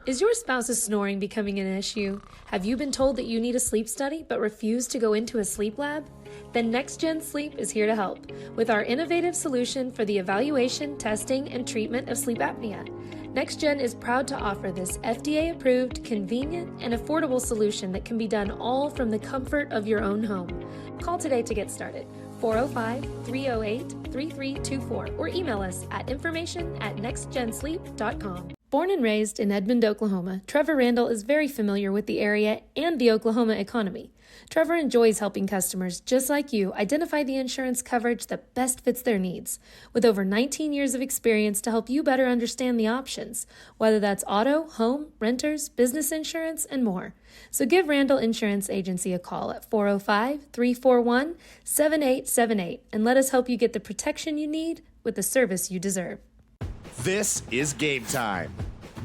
Is your spouse's snoring becoming an issue? Have you been told that you need a sleep study but refuse to go into a sleep lab? Then Next Gen Sleep is here to help with our innovative solution for the evaluation, testing, and treatment of sleep apnea. Next Gen is proud to offer this FDA-approved, convenient, and affordable solution that can be done all from the comfort of your own home. Call today to get started. 405-308-3324 or email us at information@nextgensleep.com. Born and raised in Edmond, Oklahoma, Trevor Randall is very familiar with the area and the Oklahoma economy. Trevor enjoys helping customers just like you identify the insurance coverage that best fits their needs, with over 19 years of experience to help you better understand the options, whether that's auto, home, renters, business insurance, and more. So give Randall Insurance Agency a call at 405-341-7878 and let us help you get the protection you need with the service you deserve. This is Game Time.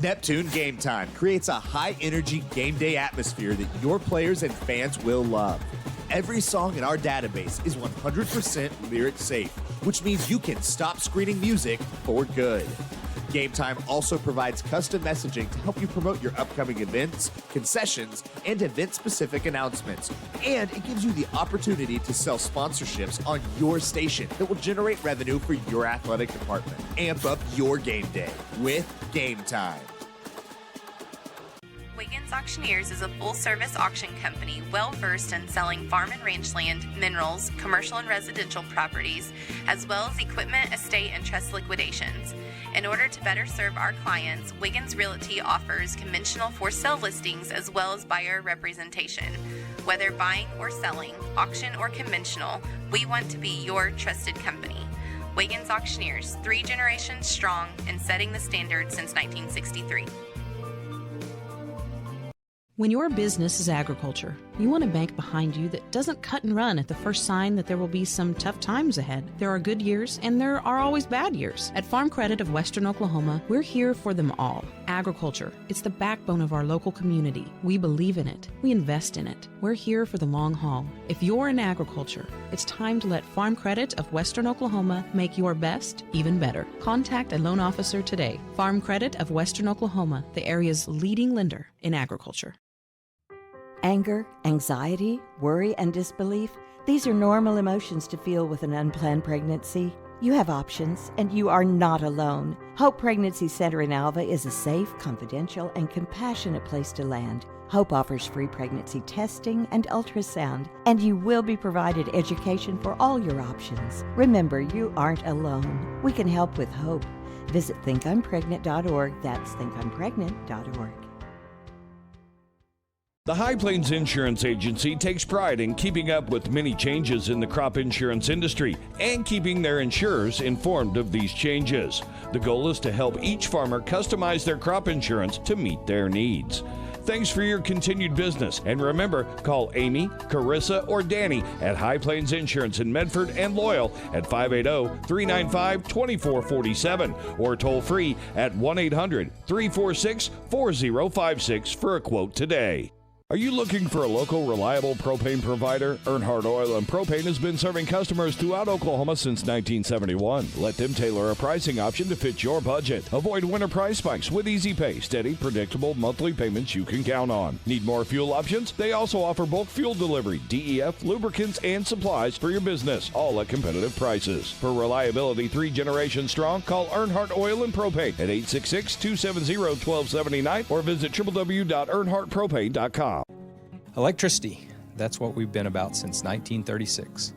Neptune Game Time creates a high-energy game day atmosphere that your players and fans will love. Every song in our database is 100% lyric safe, which means you can stop screening music for good. Game Time also provides custom messaging to help you promote your upcoming events, concessions, and event-specific announcements. And it gives you the opportunity to sell sponsorships on your station that will generate revenue for your athletic department. Amp up your game day with Game Time. Wiggins Auctioneers is a full-service auction company well-versed in selling farm and ranch land, minerals, commercial and residential properties, as well as equipment, estate, and trust liquidations. In order to better serve our clients, Wiggins Realty offers conventional for-sale listings as well as buyer representation. Whether buying or selling, auction or conventional, we want to be your trusted company. Wiggins Auctioneers, 3 generations strong and setting the standard since 1963. When your business is agriculture, you want a bank behind you that doesn't cut and run at the first sign that there will be some tough times ahead. There are good years and there are always bad years. At Farm Credit of Western Oklahoma, we're here for them all. Agriculture, it's the backbone of our local community. We believe in it. We invest in it. We're here for the long haul. If you're in agriculture, it's time to let Farm Credit of Western Oklahoma make your best even better. Contact a loan officer today. Farm Credit of Western Oklahoma, the area's leading lender in agriculture. Anger, anxiety, worry, and disbelief, these are normal emotions to feel with an unplanned pregnancy. You have options, and you are not alone. Hope Pregnancy Center in Alva is a safe, confidential, and compassionate place to land. Hope offers free pregnancy testing and ultrasound, and you will be provided education for all your options. Remember, you aren't alone. We can help with hope. Visit thinkimpregnant.org. That's thinkimpregnant.org. The High Plains Insurance Agency takes pride in keeping up with many changes in the crop insurance industry and keeping their insurers informed of these changes. The goal is to help each farmer customize their crop insurance to meet their needs. Thanks for your continued business. And remember, call Amy, Carissa, or Danny at High Plains Insurance in Medford and Loyal at 580-395-2447 or toll free at 1-800-346-4056 for a quote today. Are you looking for a local, reliable propane provider? Earnhardt Oil and Propane has been serving customers throughout Oklahoma since 1971. Let them tailor a pricing option to fit your budget. Avoid winter price spikes with easy pay, steady, predictable monthly payments you can count on. Need more fuel options? They also offer bulk fuel delivery, DEF, lubricants, and supplies for your business, all at competitive prices. For reliability 3 generations strong, call Earnhardt Oil and Propane at 866-270-1279 or visit www.earnhardtpropane.com. Electricity, that's what we've been about since 1936.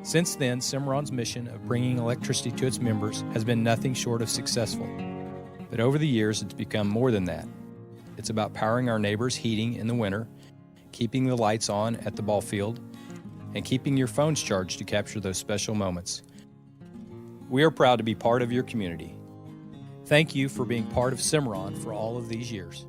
Since then, Cimarron's mission of bringing electricity to its members has been nothing short of successful. But over the years, it's become more than that. It's about powering our neighbors' heating in the winter, keeping the lights on at the ball field, and keeping your phones charged to capture those special moments. We are proud to be part of your community. Thank you for being part of Cimarron for all of these years.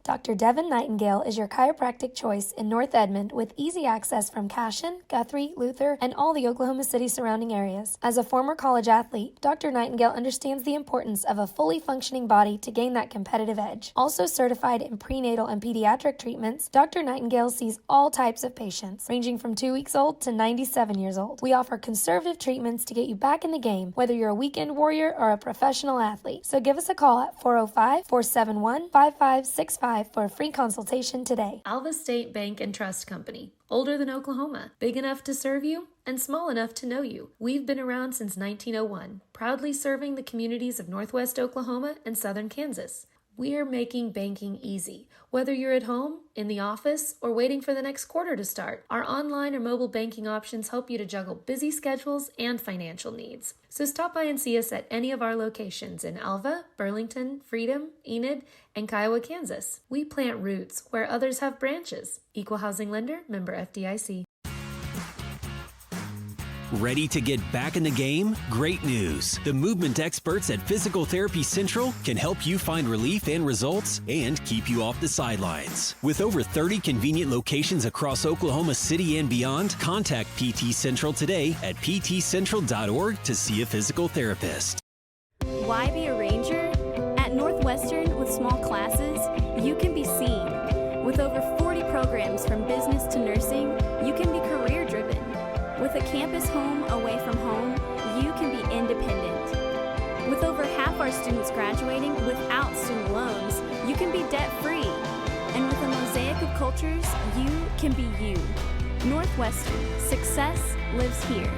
Dr. Devin Nightingale is your chiropractic choice in North Edmond with easy access from Cashion, Guthrie, Luther, and all the Oklahoma City surrounding areas. As a former college athlete, Dr. Nightingale understands the importance of a fully functioning body to gain that competitive edge. Also certified in prenatal and pediatric treatments, Dr. Nightingale sees all types of patients, ranging from 2 weeks old to 97 years old. We offer conservative treatments to get you back in the game, whether you're a weekend warrior or a professional athlete. So give us a call at 405-471-5565 for a free consultation today. Alva State Bank and Trust Company. Older than Oklahoma, big enough to serve you, and small enough to know you. We've been around since 1901, proudly serving the communities of Northwest Oklahoma and Southern Kansas. We're making banking easy, whether you're at home, in the office, or waiting for the next quarter to start. Our online or mobile banking options help you to juggle busy schedules and financial needs. So stop by and see us at any of our locations in Alva, Burlington, Freedom, Enid, and Kiowa, Kansas. We plant roots where others have branches. Equal Housing Lender, member FDIC. Ready to get back in the game? Great news! The movement experts at Physical Therapy Central can help you find relief and results and keep you off the sidelines. With over 30 convenient locations across Oklahoma City and beyond, contact PT Central today at ptcentral.org to see a physical therapist. Why be a ranger? At Northwestern, with small classes, you can be seen. With over 40 programs from business to nursing, you can be career-driven. With a campus home away from home, you can be independent. With over half our students graduating without student loans, you can be debt-free. And with a mosaic of cultures, you can be you. Northwestern, success lives here.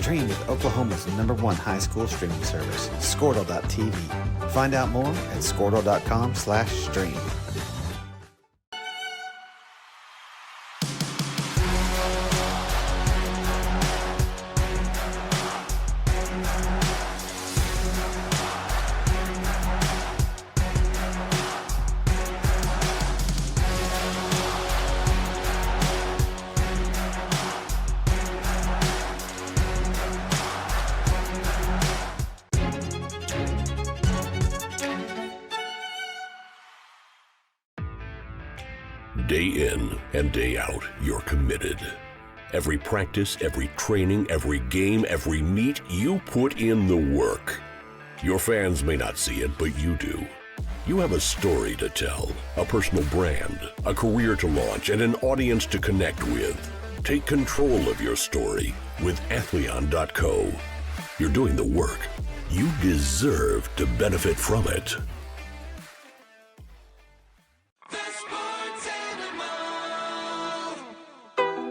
Stream with Oklahoma's #1 high school streaming service, Squirtle.tv. Find out more at Squirtle.com/stream. Day in and day out, you're committed. Every practice, every training, every game, every meet, you put in the work. Your fans may not see it, but you do. You have a story to tell, a personal brand, a career to launch, and an audience to connect with. Take control of your story with Athleon.co. You're doing the work. You deserve to benefit from it.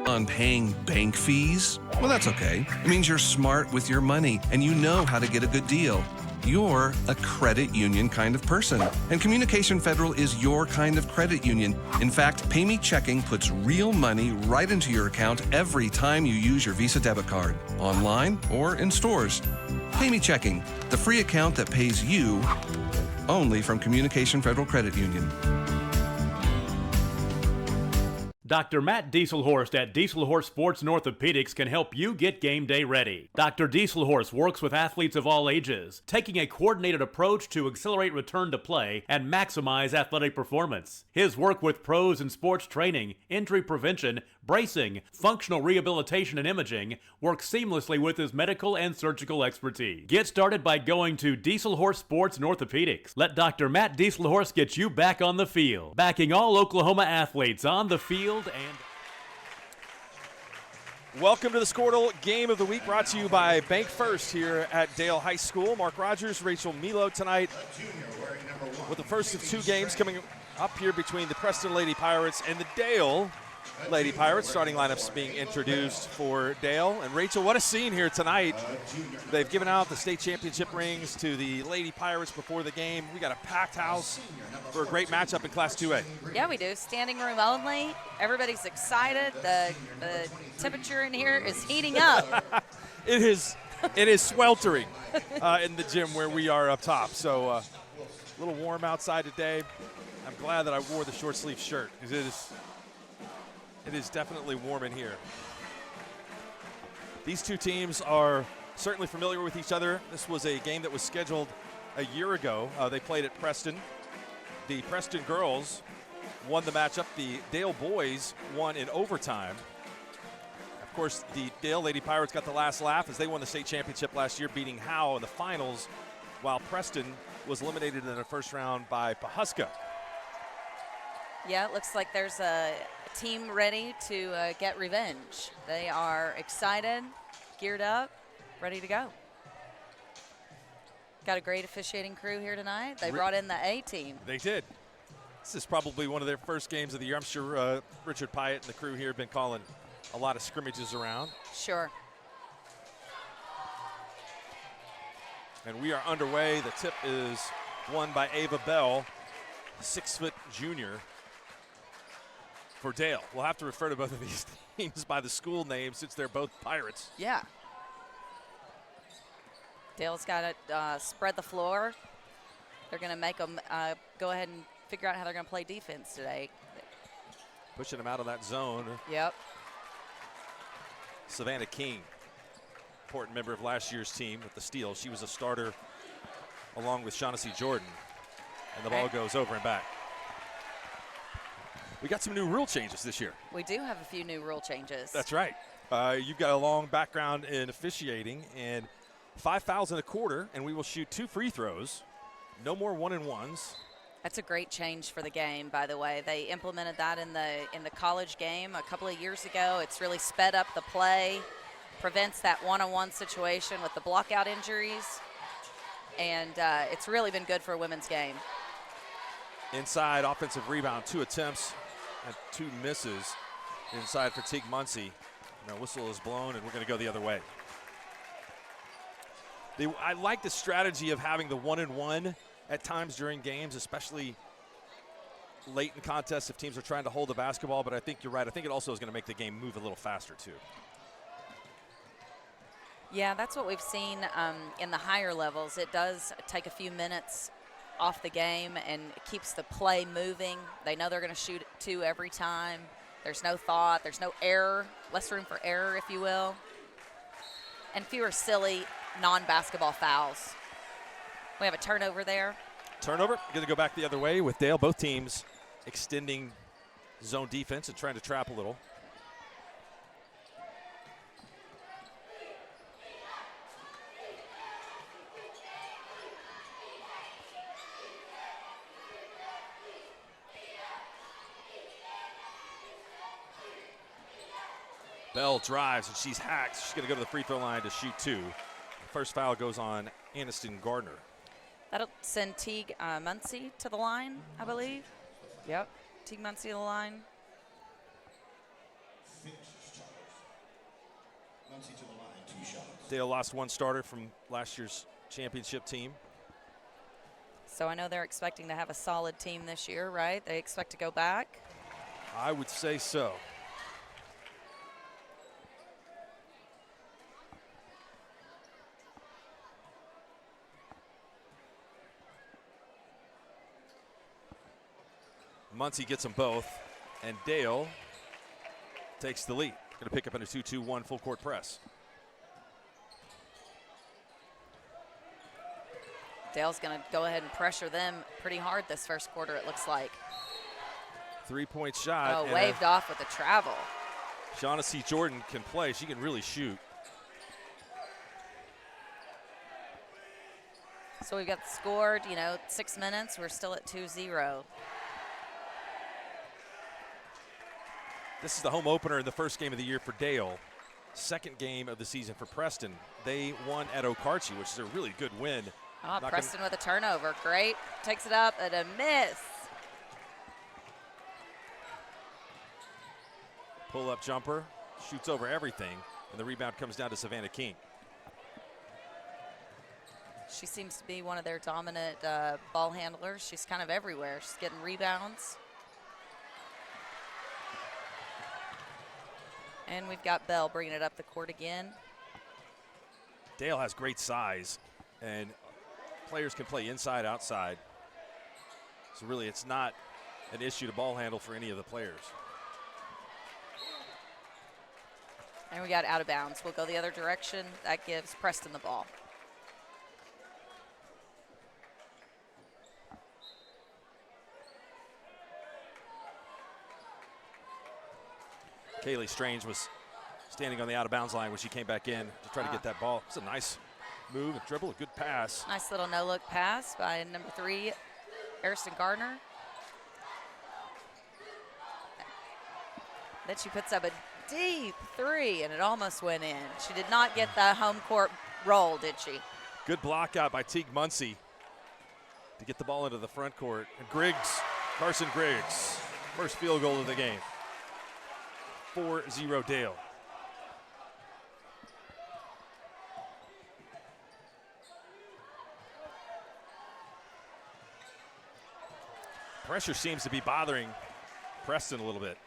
On paying bank fees? Well, that's okay. It means you're smart with your money and you know how to get a good deal. You're a credit union kind of person, and Communication Federal is your kind of credit union. In fact, Pay Me Checking puts real money right into your account every time you use your Visa debit card, online or in stores. Pay Me Checking, the free account that pays you only from Communication Federal Credit Union. Dr. Matt Dieselhorst at Dieselhorst Sports and Orthopedics can help you get game day ready. Dr. Dieselhorst works with athletes of all ages, taking a coordinated approach to accelerate return to play and maximize athletic performance. His work with pros in sports training, injury prevention, bracing, functional rehabilitation, and imaging works seamlessly with his medical and surgical expertise. Get started by going to Dieselhorst Sports and Orthopedics. Let Dr. Matt Dieselhorst get you back on the field, backing all Oklahoma athletes on the field and... Welcome to the Squirtle Game of the Week, brought to you by Bank First here at Dale High School. Mark Rogers, Rachel Milo tonight with the first of 2 games coming up here between the Preston Lady Pirates and the Dale Lady Pirates. Starting lineups being introduced for Dale. And Rachel, what a scene here tonight. They've given out the state championship rings to the Lady Pirates before the game. We got a packed house for a great matchup in Class 2A. Yeah, we do. Standing room only. Everybody's excited. The temperature in here is heating up. It is sweltering in the gym where we are up top. So a little warm outside today. I'm glad that I wore the short sleeve shirt because it is definitely warm in here. These two teams are certainly familiar with each other. This was a game that was scheduled a year ago. They played at Preston. The Preston girls won the matchup. The Dale boys won in overtime. Of course, the Dale Lady Pirates got the last laugh as they won the state championship last year, beating Howe in the finals, while Preston was eliminated in the first round by Pawhuska. Yeah, it looks like there's a team ready to get revenge. They are excited, geared up, ready to go. Got a great officiating crew here tonight. They brought in the A team. They did. This is probably one of their first games of the year. I'm sure Richard Pyatt and the crew here have been calling a lot of scrimmages around. Sure. And we are underway. The tip is won by Ava Bell, 6-foot junior for Dale. We'll have to refer to both of these teams by the school name since they're both Pirates. Yeah. Dale's got to spread the floor. They're going to make them go ahead and figure out how they're going to play defense today. Pushing them out of that zone. Yep. Savannah King, important member of last year's team with the steal. She was a starter along with Shaughnessy Jordan. And the ball goes over and back. We got some new rule changes this year. We do have a few new rule changes. That's right. You've got a long background in officiating, and 5 fouls in a quarter, and we will shoot 2 free throws. No more 1-and-1s. That's a great change for the game, by the way. They implemented that in the college game a couple of years ago. It's really sped up the play, prevents that 1-on-1 situation with the blockout injuries, and it's really been good for a women's game. Inside offensive rebound, 2 attempts and 2 misses inside for Teague Muncie. And our whistle is blown, and we're going to go the other way. I like the strategy of having the 1-and-1 at times during games, especially late in contests if teams are trying to hold the basketball, but I think you're right. I think it also is going to make the game move a little faster, too. Yeah, that's what we've seen in the higher levels. It does take a few minutes off the game and it keeps the play moving. They know they're going to shoot 2 every time. There's no thought. There's no error, less room for error, if you will, and fewer silly non-basketball fouls. We have a turnover there. Turnover, going to go back the other way with Dale. Both teams extending zone defense and trying to trap a little. Bell drives and she's hacked. She's going to go to the free throw line to shoot 2. First foul goes on Aniston Gardner. That'll send Teague Muncie to the line, I believe. Yep, Teague Muncie to the line. Dale lost 1 starter from last year's championship team. So I know they're expecting to have a solid team this year, right? They expect to go back? I would say so. Muncie gets them both, and Dale takes the lead. Going to pick up in a 2-2-1 full court press. Dale's going to go ahead and pressure them pretty hard this first quarter, it looks like. 3-point shot. Oh, waved off with the travel. Shaughnessy Jordan can play. She can really shoot. So we've got scored, 6 minutes. We're still at 2-0. This is the home opener in the first game of the year for Dale. second game of the season for Preston. They won at Okarche, which is a really good win. Preston with a turnover. Great. Takes it up and a miss. Pull-up jumper, shoots over everything, and the rebound comes down to Savannah King. She seems to be one of their dominant ball handlers. She's kind of everywhere. She's getting rebounds. And we've got Bell bringing it up the court again. Dale has great size, and players can play inside, outside. So really, it's not an issue to ball handle for any of the players. And we got out of bounds. We'll go the other direction. That gives Preston the ball. Kaylee Strange was standing on the out-of-bounds line when she came back in to try to get that ball. It's a nice move and dribble, a good pass. Nice little no-look pass by number 3, Ariston Gardner. Then she puts up a deep 3, and it almost went in. She did not get the home court roll, did she? Good block out by Teague Muncie to get the ball into the front court. And Griggs, Carson Griggs, first field goal of the game. 4-0 Dale. Pressure seems to be bothering Preston a little bit.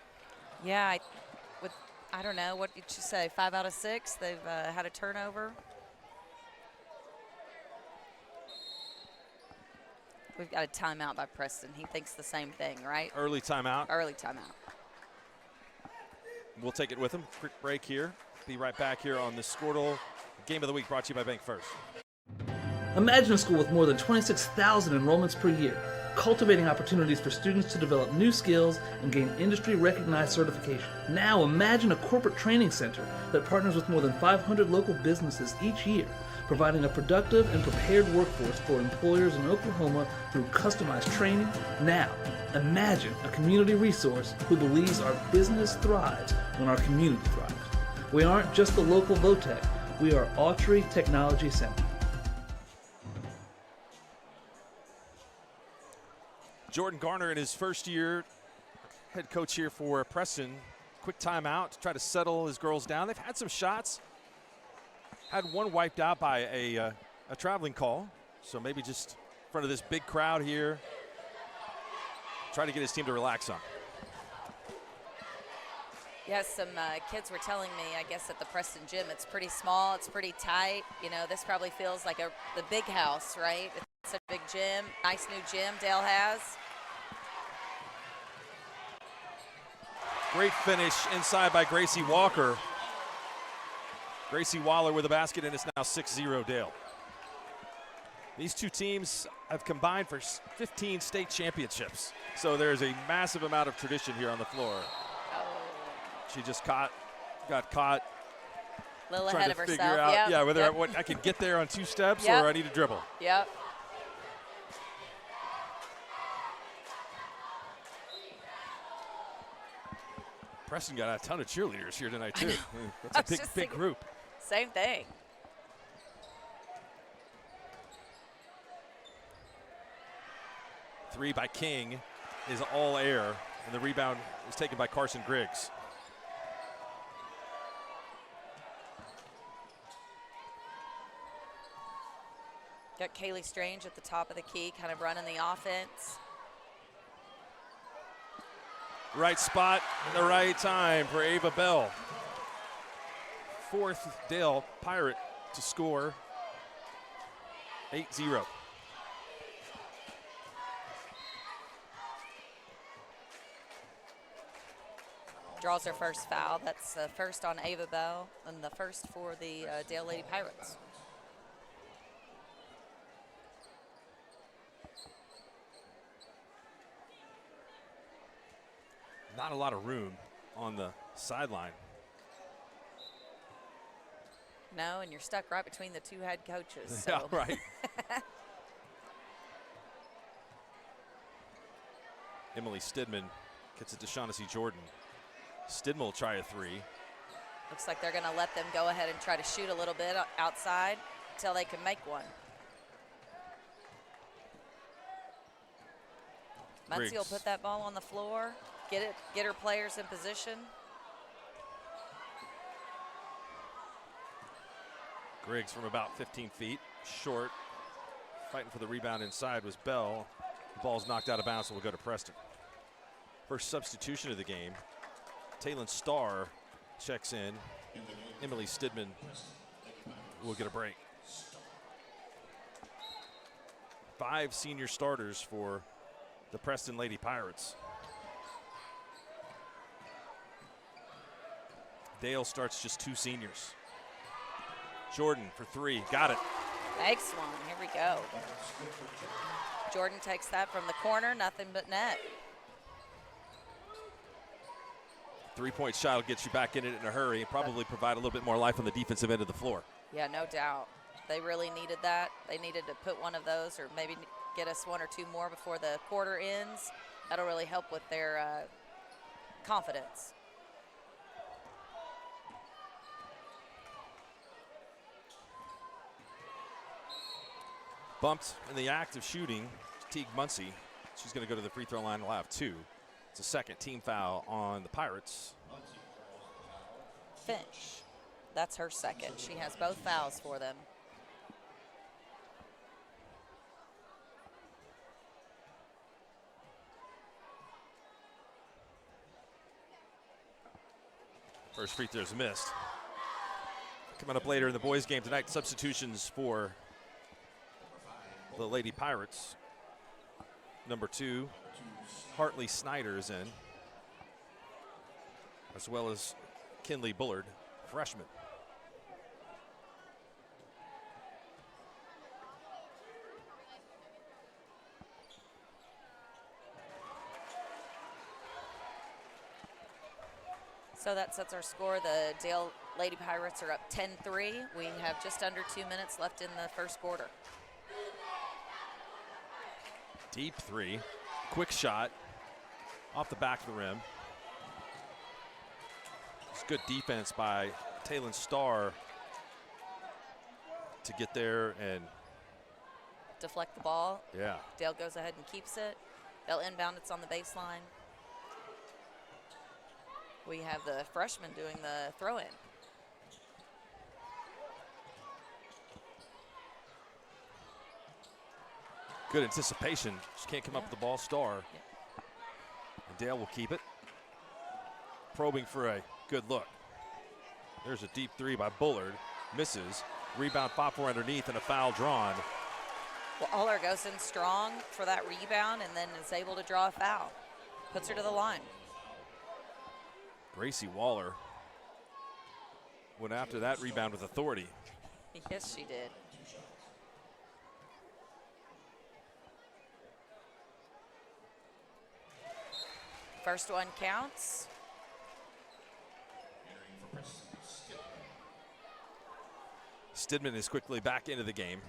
Yeah, I don't know, what did you say, 5 out of 6? They've had a turnover. We've got a timeout by Preston. He thinks the same thing, right? Early timeout. Early timeout. We'll take it with him. Quick break here. Be right back here on the Squirtle Game of the Week, brought to you by Bank First. Imagine a school with more than 26,000 enrollments per year, cultivating opportunities for students to develop new skills and gain industry-recognized certification. Now imagine a corporate training center that partners with more than 500 local businesses each year, providing a productive and prepared workforce for employers in Oklahoma through customized training. Now, imagine a community resource who believes our business thrives when our community thrives. We aren't just the local VOTEC, we are Autry Technology Center. Jordan Garner in his first year, head coach here for Preston. Quick timeout to try to settle his girls down. They've had some shots. Had one wiped out by a traveling call. So maybe just in front of this big crowd here, try to get his team to relax some. Yes, some kids were telling me, I guess, at the Preston gym, it's pretty small, it's pretty tight. You know, this probably feels like the big house, right? It's a big gym, nice new gym Dale has. Great finish inside by Gracie Walker. Gracie Waller with a basket, and it's now 6-0 Dale. These two teams have combined for 15 state championships. So there's a massive amount of tradition here on the floor. She just got caught. A little trying ahead to of figure herself. out, Yep. whether Yep. I can get there on 2 steps Yep. or I need to dribble. Yep. Preston got a ton of cheerleaders here tonight too. That's a big group. Same thing. Three by King is all air, and the rebound is taken by Carson Griggs. Got Kaylee Strange at the top of the key, kind of running the offense. Right spot, the right time for Ava Bell. 4th Dale Pirate to score. 8-0. Draws her first foul. That's the first on Ava Bell and the first for the Dale Lady Pirates. Not a lot of room on the sideline. No, and you're stuck right between the two head coaches. Yeah, So. right. Emily Stidman gets it to Shaughnessy Jordan. Stidman will try a 3. Looks like they're going to let them go ahead and try to shoot a little bit outside until they can make one. Muncie will put that ball on the floor, get her players in position. Griggs from about 15 feet, short. Fighting for the rebound inside was Bell. The ball's knocked out of bounds, so we'll go to Preston. First substitution of the game. Taylon Starr checks in. Emily Stidman will get a break. 5 senior starters for the Preston Lady Pirates. Dale starts just 2 seniors. Jordan for 3, got it. Makes one, here we go. Jordan takes that from the corner, nothing but net. 3-point shot will get you back in it in a hurry and probably provide a little bit more life on the defensive end of the floor. Yeah, no doubt. They really needed that. They needed to put one of those or maybe get us 1 or 2 more before the quarter ends. That'll really help with their confidence. Bumped in the act of shooting, Teague Muncie. She's going to go to the free throw line and will have 2. It's a second team foul on the Pirates. Finch, that's her second. She has both fouls for them. First free throw's missed. Coming up later in the boys' game tonight, substitutions for the Lady Pirates. Number 2, Hartley Snyder is in, as well as Kinley Bullard, freshman. So that sets our score. The Dale Lady Pirates are up 10-3. We have just under 2 minutes left in the first quarter. Deep 3, quick shot, off the back of the rim. It's good defense by Taylon Starr to get there and deflect the ball. Yeah. Dale goes ahead and keeps it. They'll inbound, it's on the baseline. We have the freshman doing the throw-in. Good anticipation. Just can't come up with the ball. Starr. And Dale will keep it. Probing for a good look. There's a deep 3 by Bullard. Misses. Rebound, 5-4 underneath, and a foul drawn. Well, Aller goes in strong for that rebound and then is able to draw a foul. Puts her to the line. Gracie Waller went after that rebound with authority. Yes, she did. First one counts. Stidman is quickly back into the game.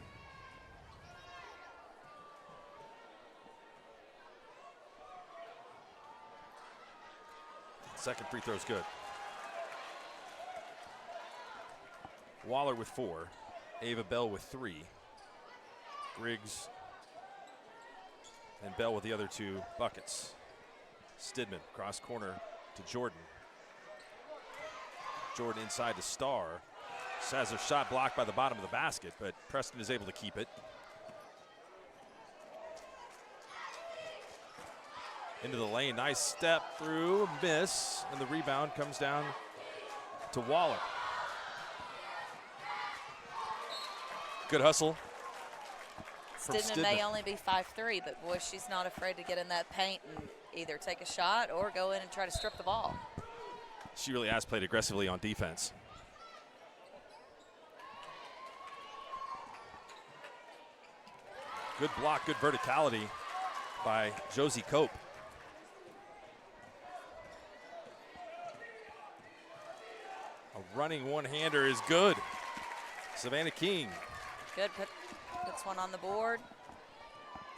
Second free throw is good. Waller with 4. Ava Bell with 3. Griggs and Bell with the other 2 buckets. Stidman cross corner to Jordan. Jordan inside to Starr. Has her shot blocked by the bottom of the basket, but Preston is able to keep it. Into the lane, nice step through, miss, and the rebound comes down to Waller. Good hustle. Stidman may only be 5'3", but boy, she's not afraid to get in that paint and either take a shot or go in and try to strip the ball. She really has played aggressively on defense. Good block, good verticality by Josie Cope. A running one-hander is good. Savannah King. Good, puts one on the board.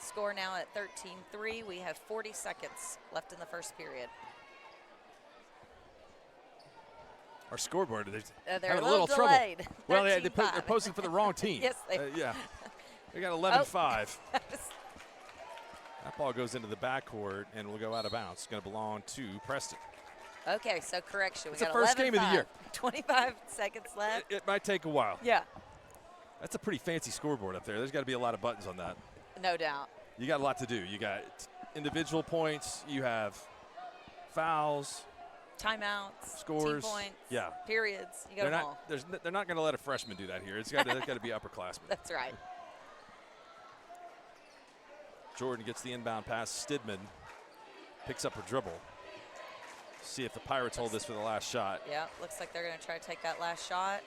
Score now at 13-3. We have 40 seconds left in the first period. Our scoreboard, they're having a little trouble. delayed. Well, they're posting for the wrong team. Yes, they yeah. We got 11-5. That ball goes into the backcourt and will go out of bounds. It's going to belong to Preston. Okay, so correction. It's We got the first game of the year. 25 seconds left. It might take a while. Yeah. That's a pretty fancy scoreboard up there. There's got to be a lot of buttons on that. No doubt. You got a lot to do. You got individual points. You have fouls. Timeouts. Scores. Team points. Yeah. Periods. You got them all. They're not going to let a freshman do that here. It's got to be upperclassmen. That's right. Jordan gets the inbound pass. Stidman picks up her dribble. See if the Pirates hold this for the last shot. Yeah, looks like they're going to try to take that last shot.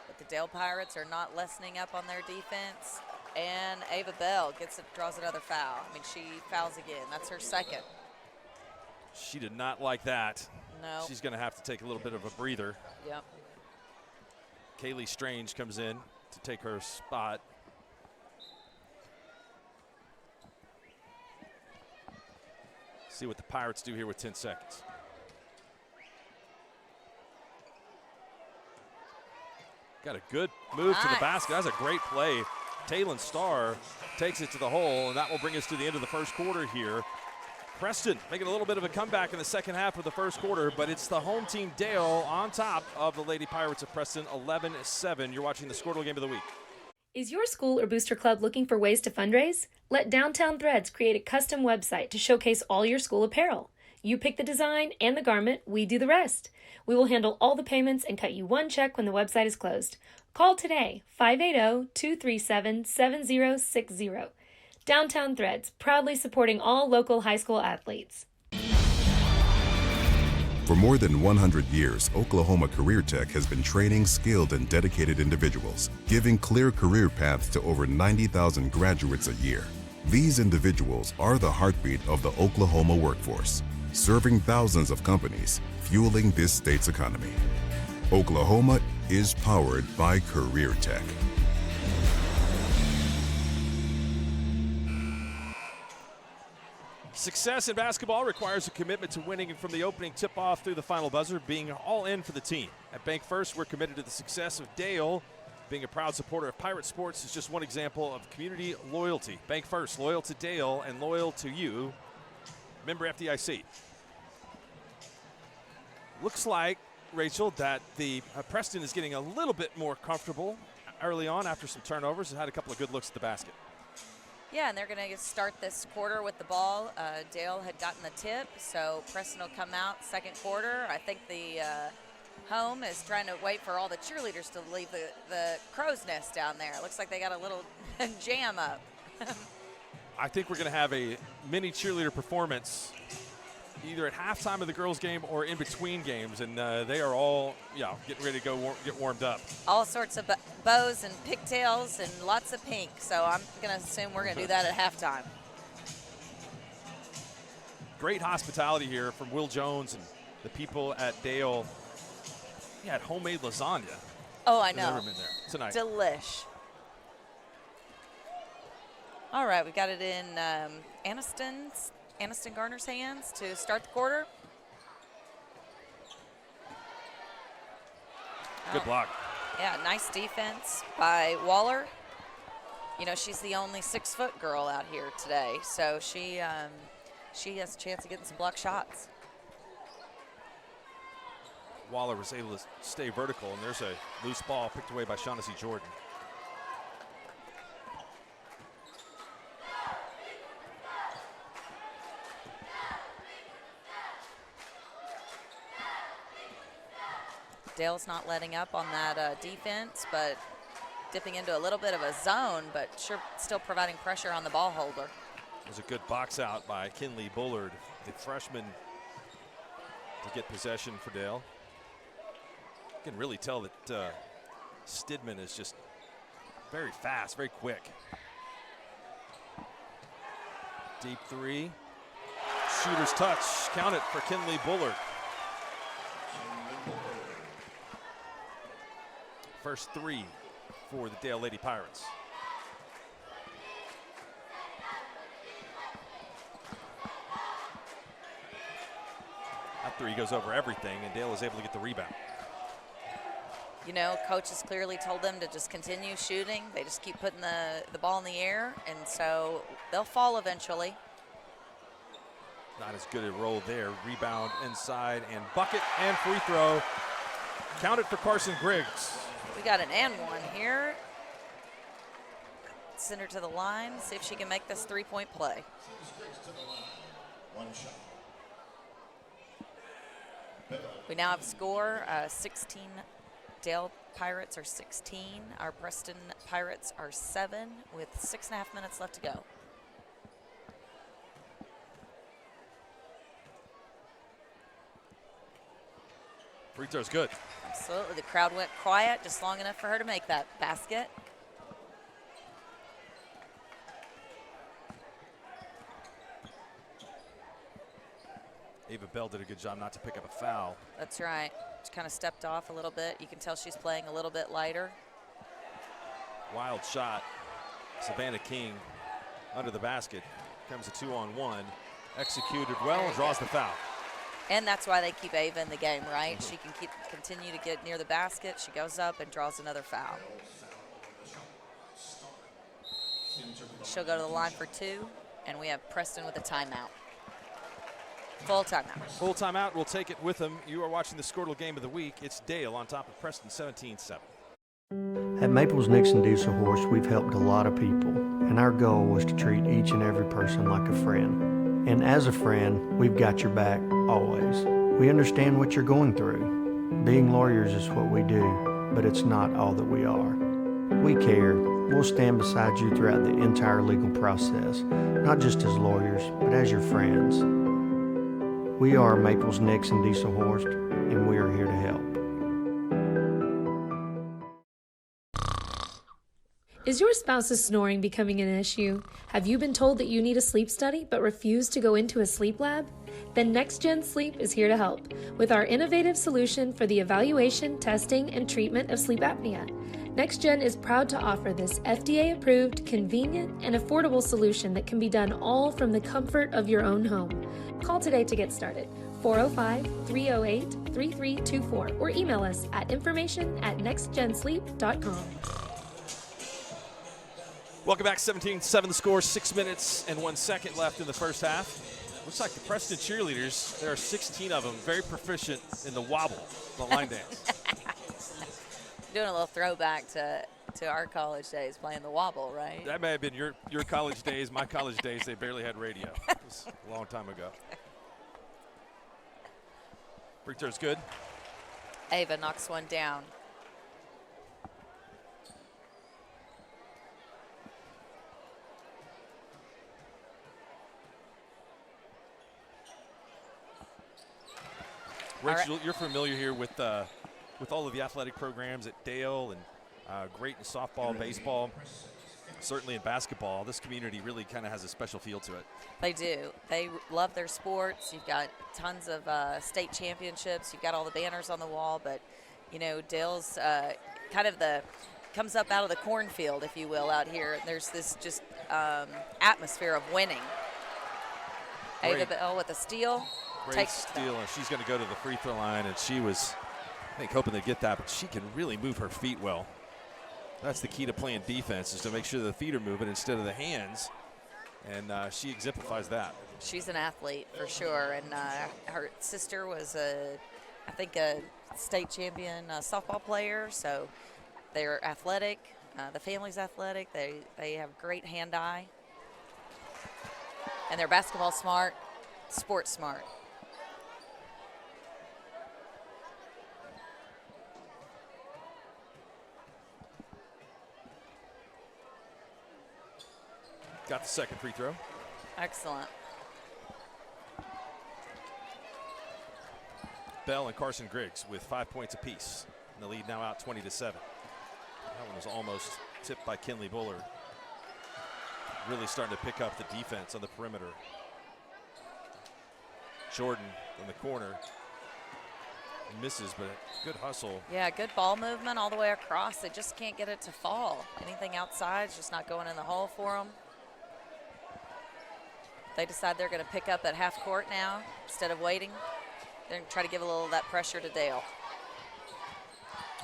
But the Dale Pirates are not lessening up on their defense. And Ava Bell draws another foul. I mean, she fouls again. That's her second. She did not like that. No. She's going to have to take a little bit of a breather. Yep. Kaylee Strange comes in to take her spot. See what the Pirates do here with 10 seconds. Got a good move to the basket. That's a great play. Taylon Starr takes it to the hole, and that will bring us to the end of the first quarter here. Preston making a little bit of a comeback in the second half of the first quarter, but it's the home team Dale on top of the Lady Pirates of Preston, 11-7. You're watching the Squirtle Game of the Week. Is your school or booster club looking for ways to fundraise? Let Downtown Threads create a custom website to showcase all your school apparel. You pick the design and the garment, we do the rest. We will handle all the payments and cut you one check when the website is closed. Call today, 580-237-7060. Downtown Threads, proudly supporting all local high school athletes. For more than 100 years, Oklahoma Career Tech has been training skilled and dedicated individuals, giving clear career paths to over 90,000 graduates a year. These individuals are the heartbeat of the Oklahoma workforce, serving thousands of companies, fueling this state's economy. Oklahoma is powered by Career Tech. Success in basketball requires a commitment to winning from the opening tip-off through the final buzzer, being all in for the team. At Bank First, we're committed to the success of Dale. Being a proud supporter of Pirate Sports is just one example of community loyalty. Bank First, loyal to Dale and loyal to you. Member FDIC. Looks like, Rachel, that the Preston is getting a little bit more comfortable early on after some turnovers and had a couple of good looks at the basket. Yeah, and they're going to start this quarter with the ball. Dale had gotten the tip, so Preston will come out second quarter. I think the home is trying to wait for all the cheerleaders to leave the crow's nest down there. It looks like they got a little jam up. I think we're going to have a mini cheerleader performance either at halftime of the girls' game or in between games, and they are all, getting ready to go get warmed up. All sorts of bows and pigtails and lots of pink, so I'm going to assume we're going to do that at halftime. Great hospitality here from Will Jones and the people at Dale. He had homemade lasagna. Oh, I know. I've never been there tonight. Delish. All right, we got it in Aniston Garner's hands to start the quarter. Good block. Yeah, nice defense by Waller. You know, she's the only 6-foot girl out here today, so she has a chance of getting some block shots. Waller was able to stay vertical, and there's a loose ball picked away by Shaughnessy Jordan. Dale's not letting up on that defense, but dipping into a little bit of a zone, but still providing pressure on the ball holder. There's a good box out by Kinley Bullard, the freshman, to get possession for Dale. You can really tell that Stidman is just very fast, very quick. Deep three. Shooter's touch. Count it for Kinley Bullard. First three for the Dale Lady Pirates. three goes over everything, and Dale is able to get the rebound. You know, coach has clearly told them to just continue shooting. They just keep putting the ball in the air, and so they'll fall eventually. Not as good a roll there. Rebound inside, and bucket and free throw. Counted for Carson Griggs. We got an and one here. Send her to the line, see if she can make this three-point play. We now have a score, 16. Dale Pirates are 16. Our Preston Pirates are 7 with 6.5 minutes left to go. Free throw's good. Absolutely. The crowd went quiet just long enough for her to make that basket. Ava Bell did a good job not to pick up a foul. That's right. She kind of stepped off a little bit. You can tell she's playing a little bit lighter. Wild shot. Savannah King under the basket. Comes a 2-on-1. Executed well and draws the foul. And that's why they keep Ava in the game, right? She can continue to get near the basket. She goes up and draws another foul. She'll go to the line for 2, and we have Preston with a timeout. Full timeout. Full timeout. We'll take it with them. You are watching the Squirtle Game of the Week. It's Dale on top of Preston, 17-7. At Maples Nixon Diesel Horse, we've helped a lot of people, and our goal was to treat each and every person like a friend. And as a friend, we've got your back always. We understand what you're going through. Being lawyers is what we do, but it's not all that we are. We care. We'll stand beside you throughout the entire legal process, not just as lawyers, but as your friends. We are Maples Nixon Diesel Horse, and we are here to help. Is your spouse's snoring becoming an issue? Have you been told that you need a sleep study but refuse to go into a sleep lab? Then Next Gen Sleep is here to help with our innovative solution for the evaluation, testing, and treatment of sleep apnea. Next Gen is proud to offer this FDA-approved, convenient, and affordable solution that can be done all from the comfort of your own home. Call today to get started. 405-308-3324 or email us at information@nextgensleep.com. Welcome back, 17-7 the score, 6 minutes and 1 second left in the first half. Looks like the Preston cheerleaders, there are 16 of them, very proficient in the wobble, the line dance. Doing a little throwback to our college days, playing the wobble, right? That may have been your college days. My college days, they barely had radio. It was a long time ago. Free throw's good. Ava knocks one down. Rachel, you're familiar here with all of the athletic programs at Dale, and great in softball, baseball, certainly in basketball. This community really kind of has a special feel to it. They do. They love their sports. You've got tons of state championships. You've got all the banners on the wall, but you know, Dale's kind of comes up out of the cornfield, if you will, out here. There's this just atmosphere of winning. Ava Bell with a steal. Great steal, and she's going to go to the free throw line, and she was, I think, hoping to get that, but she can really move her feet well. That's the key to playing defense, is to make sure the feet are moving instead of the hands, and she exemplifies that. She's an athlete for sure, and her sister was, I think, a state champion softball player, so they're athletic. The family's athletic. They have great hand-eye, and they're basketball smart, sports smart. Got the second free throw. Excellent. Bell and Carson Griggs with 5 points apiece. And the lead now out 20-7. That one was almost tipped by Kinley Bullard. Really starting to pick up the defense on the perimeter. Jordan in the corner. Misses, but good hustle. Yeah, good ball movement all the way across. They just can't get it to fall. Anything outside is just not going in the hole for them. They decide they're going to pick up at half court now instead of waiting. They're going to try to give a little of that pressure to Dale.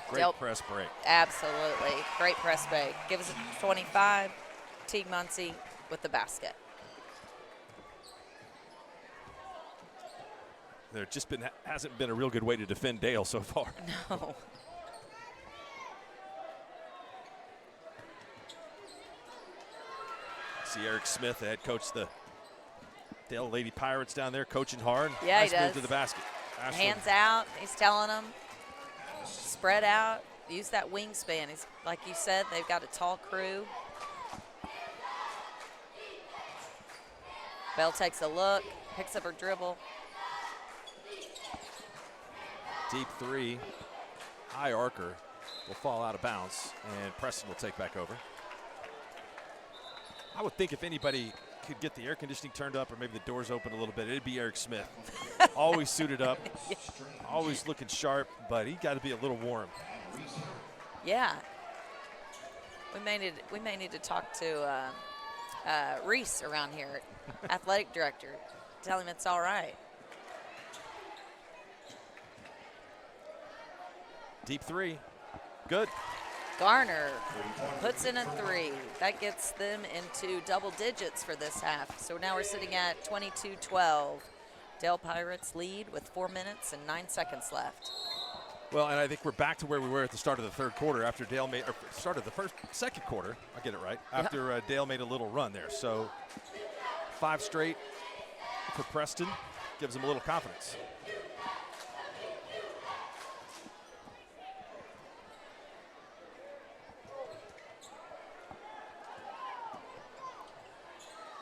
Great Dale, press break. Absolutely. Great press break. Gives it 25. Teague Muncie with the basket. There just hasn't been a real good way to defend Dale so far. No. See Eric Smith, the head coach, the Dale Lady Pirates down there, coaching hard. Yeah, nice he does. move to the basket. Ashland. Hands out. He's telling them, spread out, use that wingspan. He's, like you said, they've got a tall crew. Bell takes a look, picks up her dribble. Deep three, high archer will fall out of bounds, and Preston will take back over. I would think if anybody could get the air conditioning turned up or maybe the doors open a little bit, it'd be Eric Smith. Always suited up, always looking sharp, but he got to be a little warm. Yeah. We may need to talk to Reese around here, athletic director. Tell him it's all right. Deep three. Good. Garner puts in a three. That gets them into double digits for this half. So now we're sitting at 22-12. Dale Pirates lead with 4 minutes and 9 seconds left. Well, and I think we're back to where we were at the start of the third quarter after Dale made, or started the second quarter, I get it right, after Dale made a little run there. So 5 straight for Preston gives them a little confidence.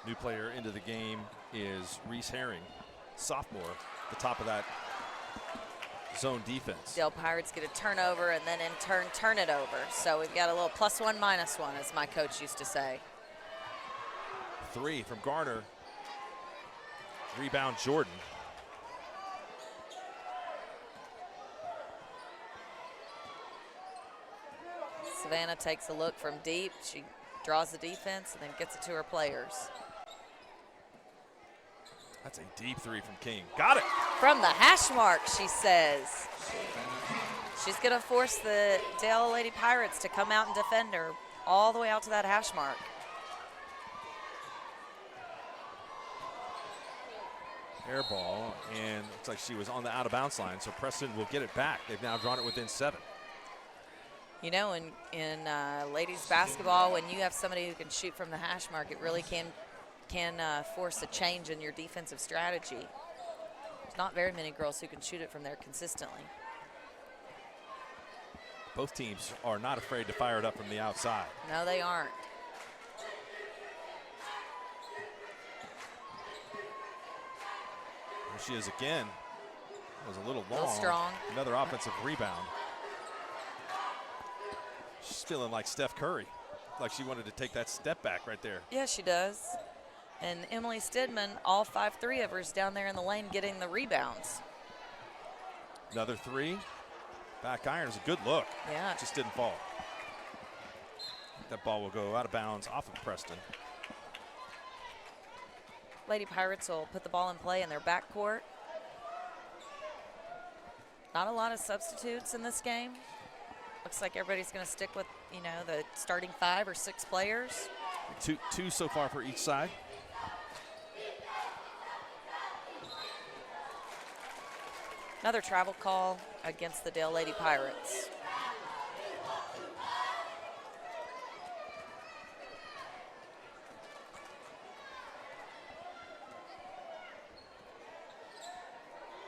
New player into the game is Reese Herring, sophomore, the top of that zone defense. Dale Pirates get a turnover and then in turn turn it over. So we've got a little +1, -1, as my coach used to say. 3 from Garner. Rebound Jordan. Savannah takes a look from deep. She draws the defense and then gets it to her players. That's a deep 3 from King. Got it. From the hash mark, she says. She's going to force the Dale Lady Pirates to come out and defend her all the way out to that hash mark. Air ball, and looks like she was on the out-of-bounds line, so Preston will get it back. They've now drawn it within 7. You know, in ladies basketball, when you have somebody who can shoot from the hash mark, it really can force a change in your defensive strategy. There's not very many girls who can shoot it from there consistently. Both teams are not afraid to fire it up from the outside. No, they aren't. There she is again. That was a little long. A little strong. Another offensive rebound. She's feeling like Steph Curry, like she wanted to take that step back right there. Yeah, she does. And Emily Stidman, all 5 3-overs down there in the lane getting the rebounds. Another 3. Back iron is a good look. Yeah. Just didn't fall. That ball will go out of bounds off of Preston. Lady Pirates will put the ball in play in their backcourt. Not a lot of substitutes in this game. Looks like everybody's going to stick with, the starting 5 or 6 players. Two so far for each side. Another travel call against the Dale Lady Pirates.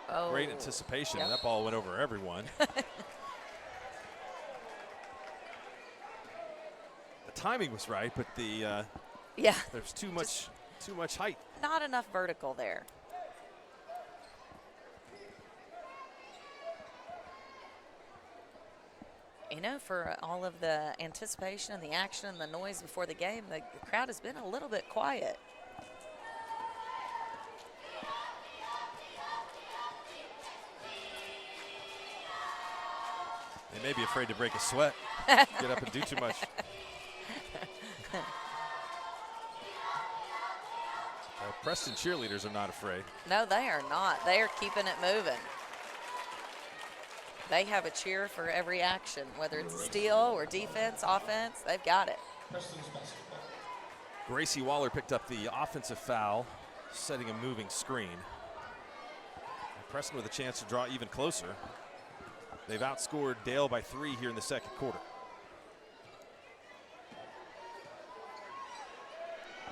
Oh. Great anticipation. Yep. That ball went over everyone. The timing was right, but there's too much height. Not enough vertical there. For all of the anticipation and the action and the noise before the game, the crowd has been a little bit quiet. They may be afraid to break a sweat, get up and do too much. Preston cheerleaders are not afraid. No, they are not. They are keeping it moving. They have a cheer for every action, whether it's a steal or defense, offense, they've got it. Gracie Waller picked up the offensive foul, setting a moving screen. Preston with a chance to draw even closer. They've outscored Dale by 3 here in the second quarter.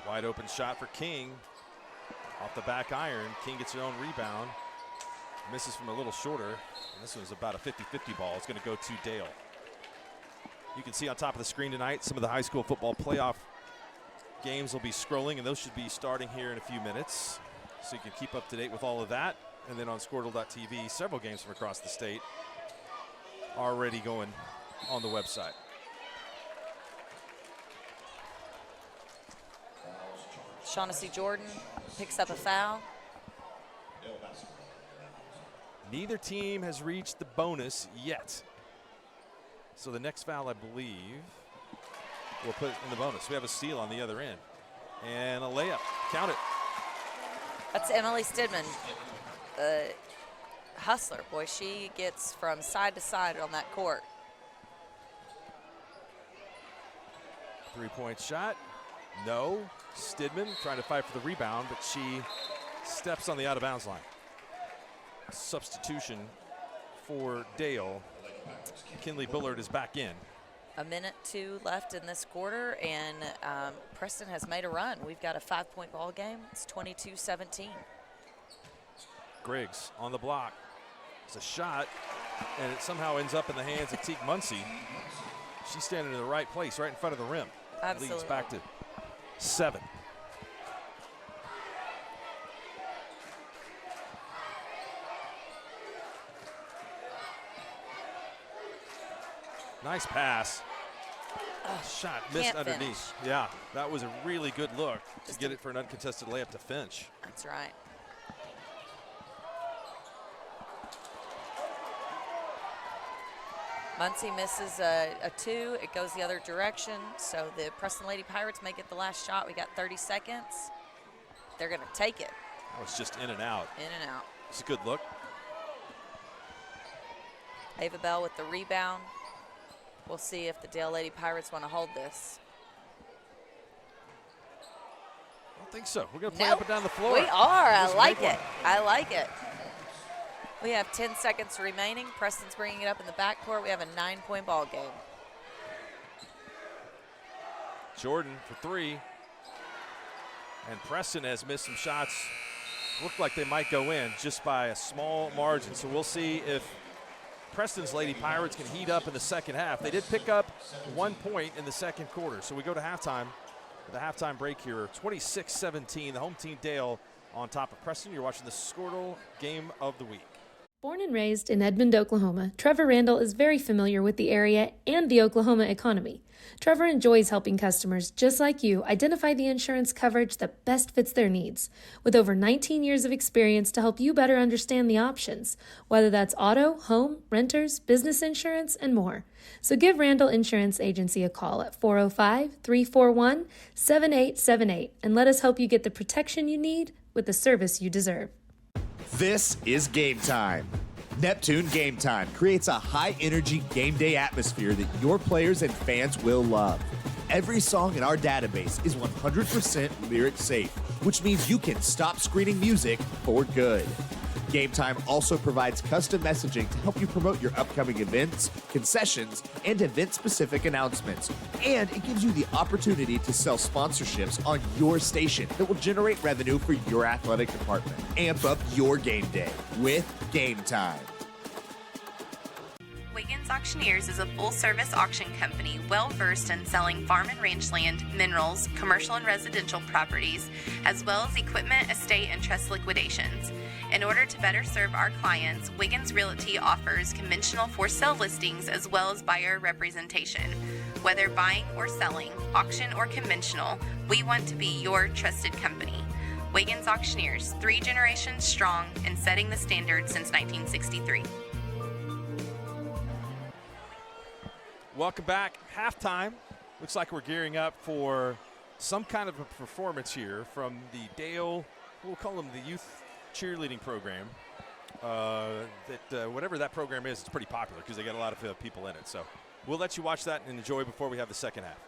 Wide open shot for King. Off the back iron. King gets her own rebound. Misses from a little shorter. And this was about a 50-50 ball. It's going to go to Dale. You can see on top of the screen tonight some of the high school football playoff games will be scrolling, and those should be starting here in a few minutes. So you can keep up to date with all of that. And then on Squirtle.tv, several games from across the state already going on the website. Shaughnessy Jordan picks up a foul. Neither team has reached the bonus yet. So the next foul, I believe, will put in the bonus. We have a steal on the other end. And a layup. Count it. That's Emily Stidman, the hustler. Boy, she gets from side to side on that court. 3-point shot. No. Stidman trying to fight for the rebound, but she steps on the out-of-bounds line. Substitution for Dale. Kinley Bullard is back in. A minute 2 left in this quarter, and Preston has made a run. We've got a 5-point ball game. It's 22-17. Griggs on the block. It's a shot, and it somehow ends up in the hands of Teague Muncie. She's standing in the right place, right in front of the rim. Absolutely. Leads back to 7. Nice pass. Shot missed underneath. Finish. Yeah, that was a really good look to get it for an uncontested layup to Finch. That's right. Muncie misses a 2. It goes the other direction. So the Preston Lady Pirates may get the last shot. We got 30 seconds. They're going to take it. Oh, it's just in and out. In and out. It's a good look. Ava Bell with the rebound. We'll see if the Dale Lady Pirates want to hold this. I don't think so. We're going to play up and down the floor. We are. I like it. I like it. We have 10 seconds remaining. Preston's bringing it up in the backcourt. We have a 9-point ball game. Jordan for 3. And Preston has missed some shots. Look like they might go in just by a small margin. So we'll see if Preston's Lady Pirates can heat up in the second half. They did pick up 1 point in the second quarter. So we go to halftime. The halftime break here, 26-17. The home team Dale on top of Preston. You're watching the Squirtle Game of the Week. Born and raised in Edmond, Oklahoma, Trevor Randall is very familiar with the area and the Oklahoma economy. Trevor enjoys helping customers just like you identify the insurance coverage that best fits their needs, with over 19 years of experience to help you better understand the options, whether that's auto, home, renters, business insurance, and more. So give Randall Insurance Agency a call at 405-341-7878 and let us help you get the protection you need with the service you deserve. This is Game Time. Neptune Game Time creates a high-energy game day atmosphere that your players and fans will love. Every song in our database is 100% lyric safe, which means you can stop screening music for good. Game Time also provides custom messaging to help you promote your upcoming events, concessions, and event-specific announcements. And it gives you the opportunity to sell sponsorships on your station that will generate revenue for your athletic department. Amp up your game day with Game Time. Wiggins Auctioneers is a full-service auction company well-versed in selling farm and range land, minerals, commercial and residential properties, as well as equipment, estate, and trust liquidations. In order to better serve our clients, Wiggins Realty offers conventional for-sale listings as well as buyer representation. Whether buying or selling, auction or conventional, we want to be your trusted company. Wiggins Auctioneers, 3 generations strong and setting the standard since 1963. Welcome back. Halftime. Looks like we're gearing up for some kind of a performance here from the Dale, we'll call them the youth cheerleading program. that whatever that program is, it's pretty popular because they got a lot of people in it. So we'll let you watch that and enjoy before we have the second half.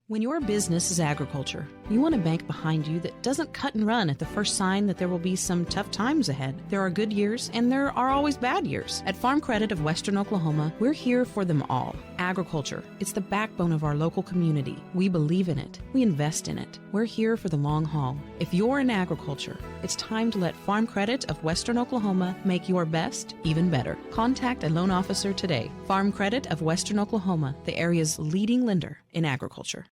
When your business is agriculture, you want a bank behind you that doesn't cut and run at the first sign that there will be some tough times ahead. There are good years and there are always bad years. At Farm Credit of Western Oklahoma, we're here for them all. Agriculture, it's the backbone of our local community. We believe in it. We invest in it. We're here for the long haul. If you're in agriculture, it's time to let Farm Credit of Western Oklahoma make your best even better. Contact a loan officer today. Farm Credit of Western Oklahoma, the area's leading lender in agriculture.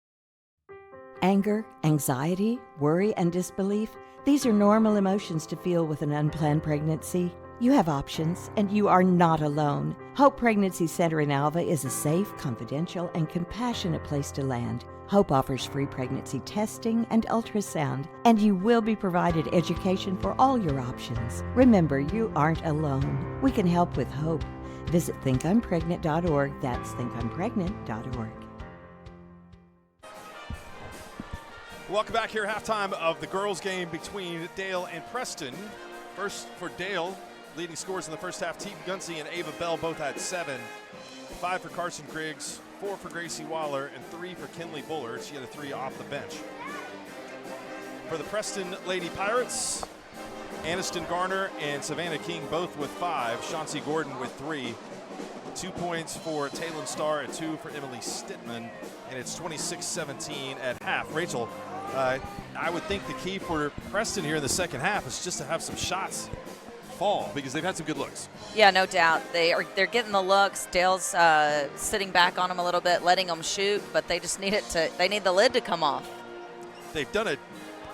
Anger, anxiety, worry, and disbelief, these are normal emotions to feel with an unplanned pregnancy. You have options, and you are not alone. Hope Pregnancy Center in Alva is a safe, confidential, and compassionate place to land. Hope offers free pregnancy testing and ultrasound, and you will be provided education for all your options. Remember, you aren't alone. We can help with hope. Visit thinkimpregnant.org. That's thinkimpregnant.org. Welcome back here, halftime of the girls' game between Dale and Preston. First for Dale, leading scores in the first half, Teague Gunsey and Ava Bell both had 7. 5 for Carson Griggs, 4 for Gracie Waller, and 3 for Kinley Bullard. She had a 3 off the bench. For the Preston Lady Pirates, Aniston Garner and Savannah King both with 5. Chauncey Gordon with 3. 2 points for Taylon Starr and 2 for Emily Stittman, and it's 26-17 at half. Rachel, I would think the key for Preston here in the second half is just to have some shots fall, because they've had some good looks. Yeah, no doubt. They're getting the looks. Dale's sitting back on them a little bit, letting them shoot, but they just need they need the lid to come off. They've done a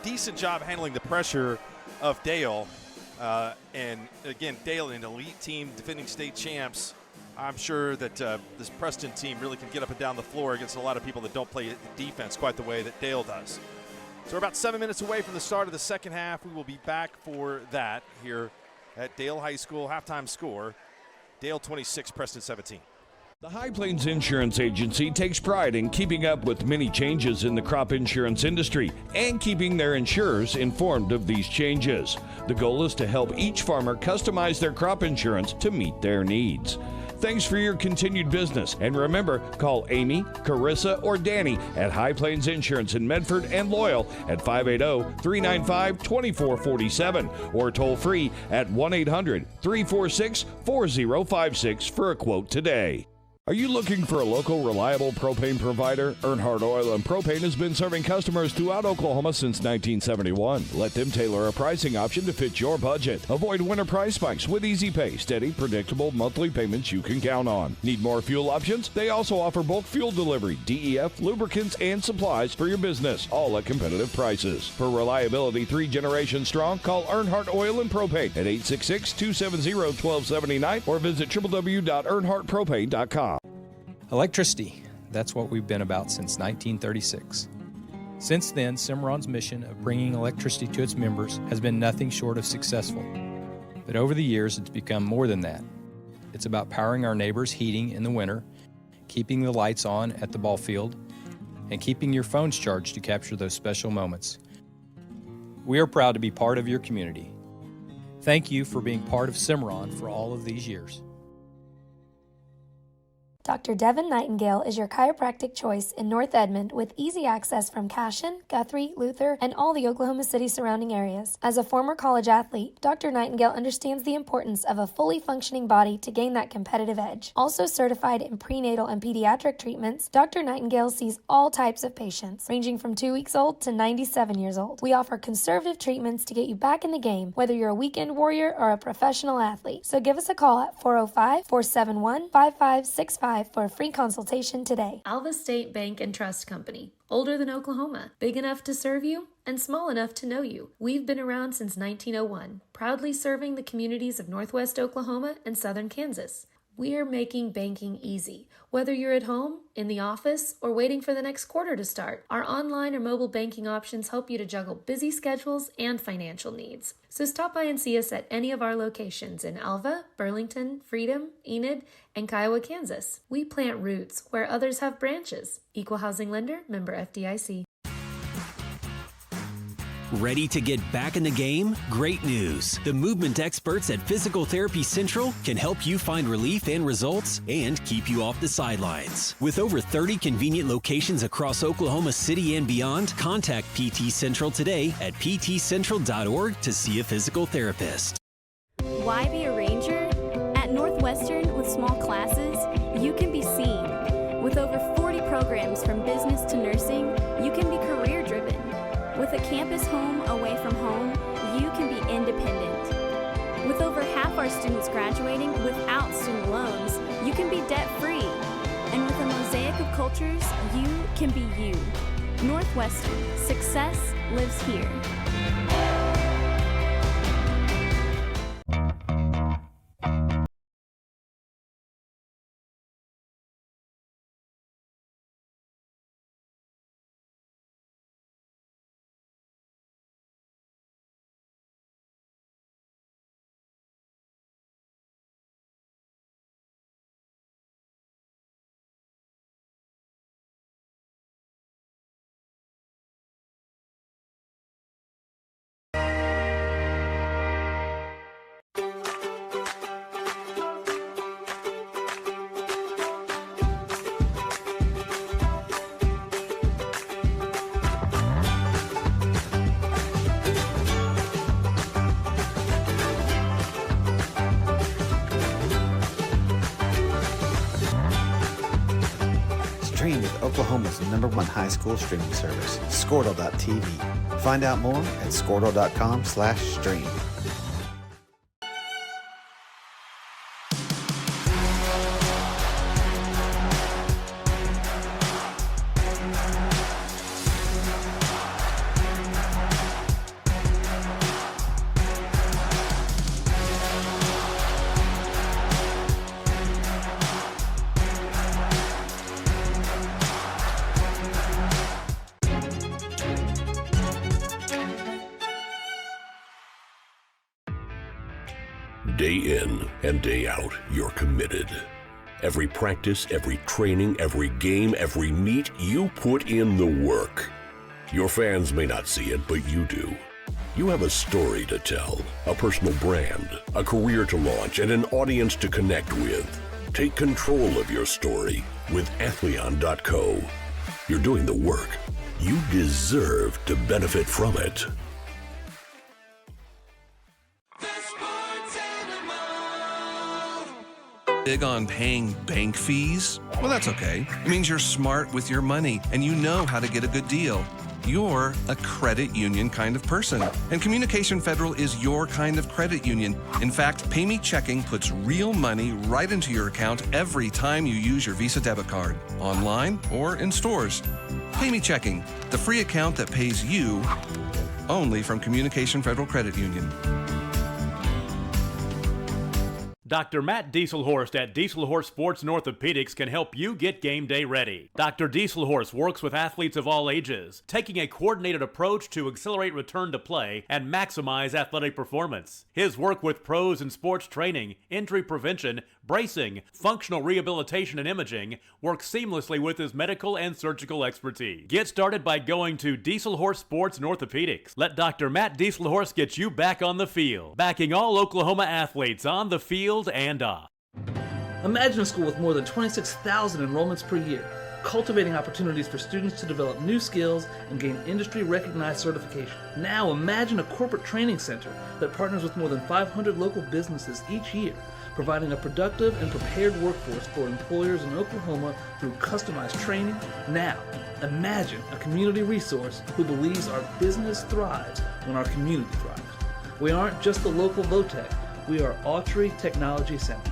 decent job handling the pressure of Dale. And again, Dale, an elite team, defending state champs. I'm sure that this Preston team really can get up and down the floor against a lot of people that don't play defense quite the way that Dale does. So we're about 7 minutes away from the start of the second half. We will be back for that here at Dale High School. Halftime score, Dale 26, Preston 17. The High Plains Insurance Agency takes pride in keeping up with many changes in the crop insurance industry and keeping their insurers informed of these changes. The goal is to help each farmer customize their crop insurance to meet their needs. Thanks for your continued business, and remember, call Amy, Carissa, or Danny at High Plains Insurance in Medford and Loyal at 580-395-2447 or toll free at 1-800-346-4056 for a quote today. Are you looking for a local, reliable propane provider? Earnhardt Oil and Propane has been serving customers throughout Oklahoma since 1971. Let them tailor a pricing option to fit your budget. Avoid winter price spikes with easy pay, steady, predictable monthly payments you can count on. Need more fuel options? They also offer bulk fuel delivery, DEF, lubricants, and supplies for your business, all at competitive prices. For reliability 3 generations strong, call Earnhardt Oil and Propane at 866-270-1279 or visit www.earnhardtpropane.com. Electricity, that's what we've been about since 1936. Since then, Cimarron's mission of bringing electricity to its members has been nothing short of successful. But over the years, it's become more than that. It's about powering our neighbors' heating in the winter, keeping the lights on at the ball field, and keeping your phones charged to capture those special moments. We are proud to be part of your community. Thank you for being part of Cimarron for all of these years. Dr. Devin Nightingale is your chiropractic choice in North Edmond with easy access from Cashion, Guthrie, Luther, and all the Oklahoma City surrounding areas. As a former college athlete, Dr. Nightingale understands the importance of a fully functioning body to gain that competitive edge. Also certified in prenatal and pediatric treatments, Dr. Nightingale sees all types of patients, ranging from 2 weeks old to 97 years old. We offer conservative treatments to get you back in the game, whether you're a weekend warrior or a professional athlete. So give us a call at 405-471-5565 for a free consultation today. Alva State Bank and Trust Company. Older than Oklahoma, big enough to serve you, and small enough to know you. We've been around since 1901, proudly serving the communities of Northwest Oklahoma and Southern Kansas. We're making banking easy, whether you're at home, in the office, or waiting for the next quarter to start. Our online or mobile banking options help you to juggle busy schedules and financial needs. So stop by and see us at any of our locations in Alva, Burlington, Freedom, Enid, and Kiowa, Kansas. We plant roots where others have branches. Equal Housing Lender, member FDIC. Ready to get back in the game? Great news! The movement experts at Physical Therapy Central can help you find relief and results and keep you off the sidelines. With over 30 convenient locations across Oklahoma City and beyond, contact PT Central today at ptcentral.org to see a physical therapist. Why be a ranger? At Northwestern, with small classes, you can be seen. With over 40 programs from business to nursing, you can be career-driven. With a campus home away from home, you can be independent. With over half our students graduating without student loans, you can be debt-free. And with a mosaic of cultures, you can be you. Northwestern, success lives here. Stream with Oklahoma's #1 high school streaming service, Squirtle.tv. Find out more at Squirtle.com/stream. Day in and day out, you're committed. Every practice, every training, every game, every meet, you put in the work. Your fans may not see it, but you do. You have a story to tell, a personal brand, a career to launch, and an audience to connect with. Take control of your story with Athleon.co. You're doing the work. You deserve to benefit from it. Big on paying bank fees? Well, that's okay. It means you're smart with your money and you know how to get a good deal. You're a credit union kind of person, and Communication Federal is your kind of credit union. In fact, Pay Me Checking puts real money right into your account every time you use your Visa debit card, online or in stores. Pay Me Checking, the free account that pays you only from Communication Federal Credit Union. Dr. Matt Dieselhorst at Dieselhorst Sports and Orthopedics can help you get game day ready. Dr. Dieselhorst works with athletes of all ages, taking a coordinated approach to accelerate return to play and maximize athletic performance. His work with pros in sports training, injury prevention, bracing, functional rehabilitation, and imaging works seamlessly with his medical and surgical expertise. Get started by going to Dieselhorst Sports and Orthopedics. Let Dr. Matt Dieselhorst get you back on the field, backing all Oklahoma athletes on the field and off. Imagine a school with more than 26,000 enrollments per year, cultivating opportunities for students to develop new skills and gain industry-recognized certification. Now imagine a corporate training center that partners with more than 500 local businesses each year, providing a productive and prepared workforce for employers in Oklahoma through customized training. Now, imagine a community resource who believes our business thrives when our community thrives. We aren't just the local Votech, we are Autry Technology Center.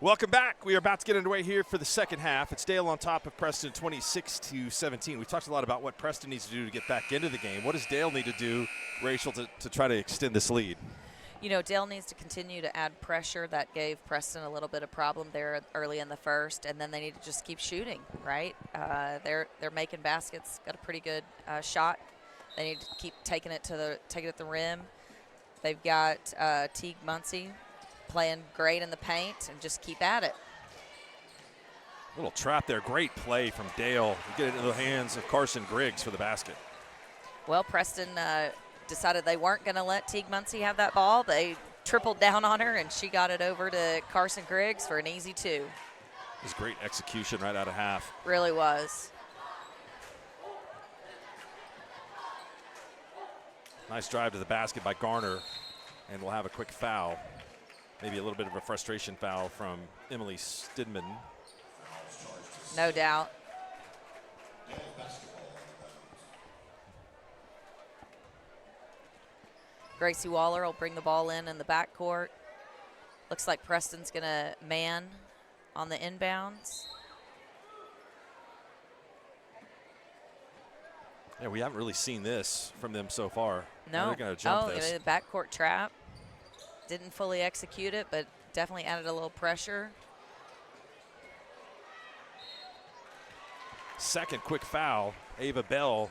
Welcome back. We are about to get underway here for the second half. It's Dale on top of Preston 26-17. We talked a lot about what Preston needs to do to get back into the game. What does Dale need to do, Rachel, to try to extend this lead? You know, Dale needs to continue to add pressure. That gave Preston a little bit of problem there early in the first, and then they need to just keep shooting, right? They're making baskets, got a pretty good shot. They need to keep taking it at the rim. They've got Teague Muncie playing great in the paint, and just keep at it. Little trap there. Great play from Dale. Get it into the hands of Carson Griggs for the basket. Well, Preston decided they weren't going to let Teague Muncie have that ball. They tripled down on her, and she got it over to Carson Griggs for an easy two. It was great execution right out of half. Really was. Nice drive to the basket by Garner, and we'll have a quick foul. Maybe a little bit of a frustration foul from Emily Stidman. No doubt. Gracie Waller will bring the ball in the backcourt. Looks like Preston's going to man on the inbounds. Yeah, we haven't really seen this from them so far. No. They're going to jump this. The backcourt trap. Didn't fully execute it, but definitely added a little pressure. Second quick foul. Ava Bell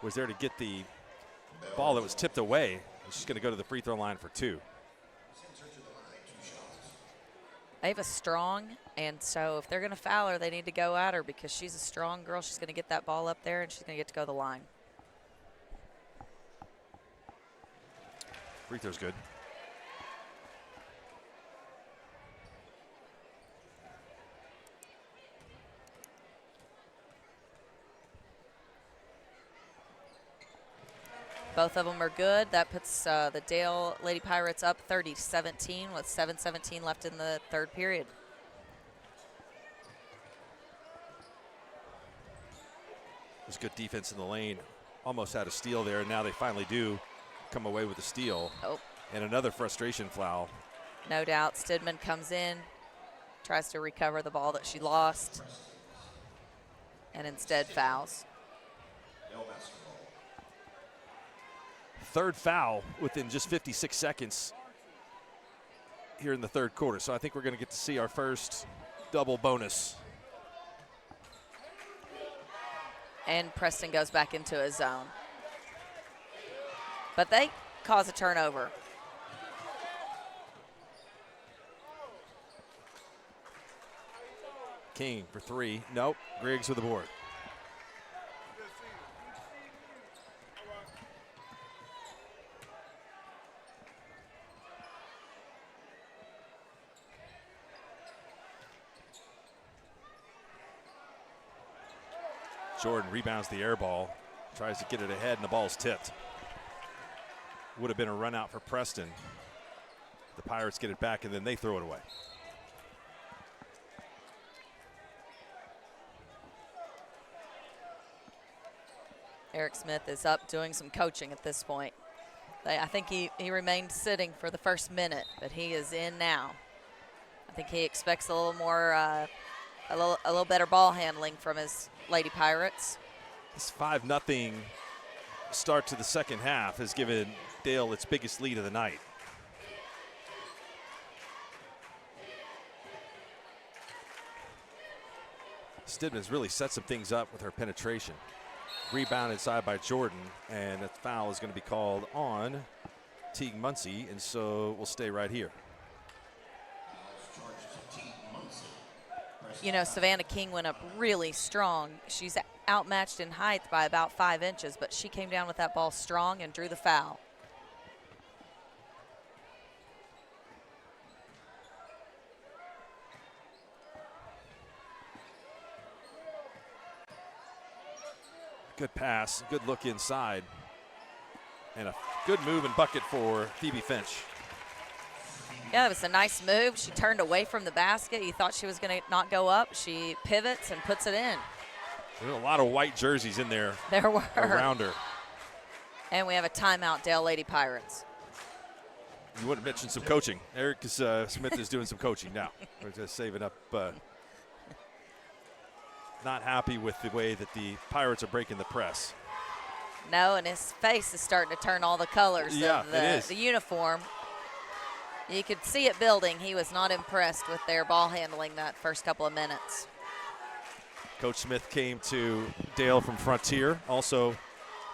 was there to get the ball that was tipped away. She's going to go to the free throw line for two. Ava's strong, and so if they're going to foul her, they need to go at her because she's a strong girl. She's going to get that ball up there, and she's going to get to go to the line. Free throw's good. Both of them are good. That puts the Dale Lady Pirates up 30-17 with 7:17 left in the third period. There's good defense in the lane. Almost had a steal there, and now they finally do come away with a steal. Oh. And another frustration foul. No doubt. Stidman comes in, tries to recover the ball that she lost, and instead fouls. Third foul within just 56 seconds here in the third quarter. So I think we're going to get to see our first double bonus. And Preston goes back into his zone. But they cause a turnover. King for three. Nope. Griggs with the board. Jordan rebounds the air ball, tries to get it ahead, and the ball's tipped. Would have been a run out for Preston. The Pirates get it back, and then they throw it away. Eric Smith is up doing some coaching at this point. I think he remained sitting for the first minute, but he is in now. I think he expects a little more, a little better ball handling from his Lady Pirates. This 5-0 start to the second half has given Dale its biggest lead of the night. Stidman's really set some things up with her penetration. Rebound inside by Jordan, and a foul is going to be called on Teague Muncie, and so we'll stay right here. You know, Savannah King went up really strong. She's outmatched in height by about 5 inches, but she came down with that ball strong and drew the foul. Good pass, good look inside, and a good move and bucket for Phoebe Finch. Yeah, it was a nice move. She turned away from the basket. You thought she was going to not go up. She pivots and puts it in. There's a lot of white jerseys in there. There were. Around her. And we have a timeout, Dale Lady Pirates. You would have mentioned some coaching. Eric Smith is doing some coaching now. We're just saving up. Not happy with the way that the Pirates are breaking the press. No, and his face is starting to turn all the colors of the uniform. You could see it building. He was not impressed with their ball handling that first couple of minutes. Coach Smith came to Dale from Frontier. Also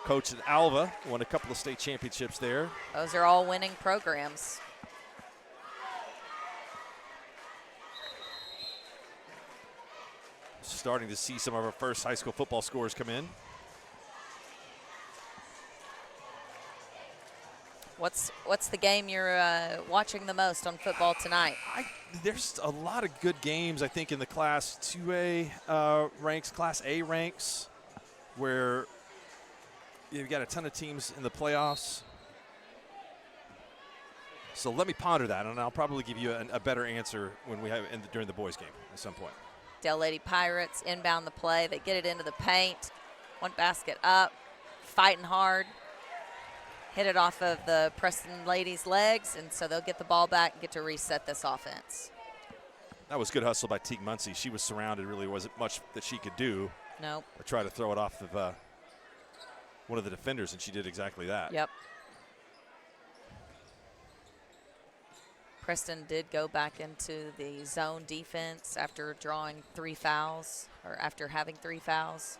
coached at Alva, won a couple of state championships there. Those are all winning programs. Starting to see some of our first high school football scores come in. What's the game you're watching the most on football tonight? There's a lot of good games, I think, in the Class 2A ranks, Class A ranks, where you've got a ton of teams in the playoffs. So let me ponder that, and I'll probably give you a better answer when we have during the boys' game at some point. Dale Lady Pirates inbound the play. They get it into the paint. One basket up, fighting hard. Hit it off of the Preston ladies' legs, and so they'll get the ball back and get to reset this offense. That was good hustle by Teague Muncie. She was surrounded. Really wasn't much that she could do. Nope. Or try to throw it off of one of the defenders, and she did exactly that. Yep. Preston did go back into the zone defense after drawing 3 fouls, or after having 3 fouls.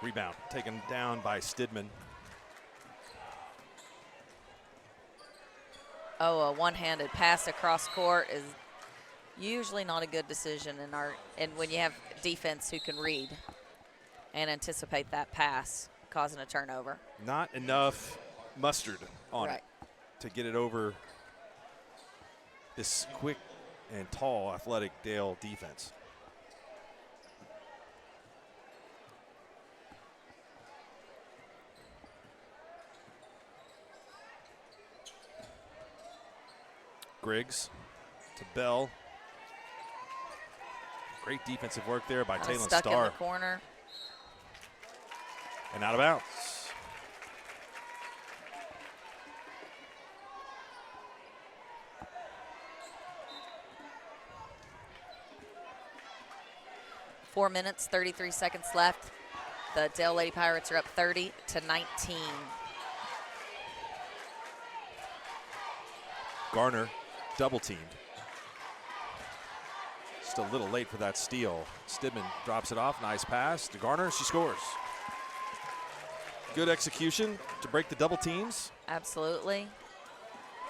Rebound taken down by Stidman. Oh, a one-handed pass across court is usually not a good decision and when you have defense who can read and anticipate that pass, causing a turnover. Not enough mustard on it to get it over this quick and tall, athletic Dale defense. Griggs to Bell. Great defensive work there by Taylor Stuck Starr. in the corner. And out of bounds. Four minutes, 33 seconds left. The Dale Lady Pirates are up 30-19. Garner double teamed. Just a little late for that steal. Stidman drops it off. Nice pass to Garner. She scores. Good execution to break the double teams. Absolutely.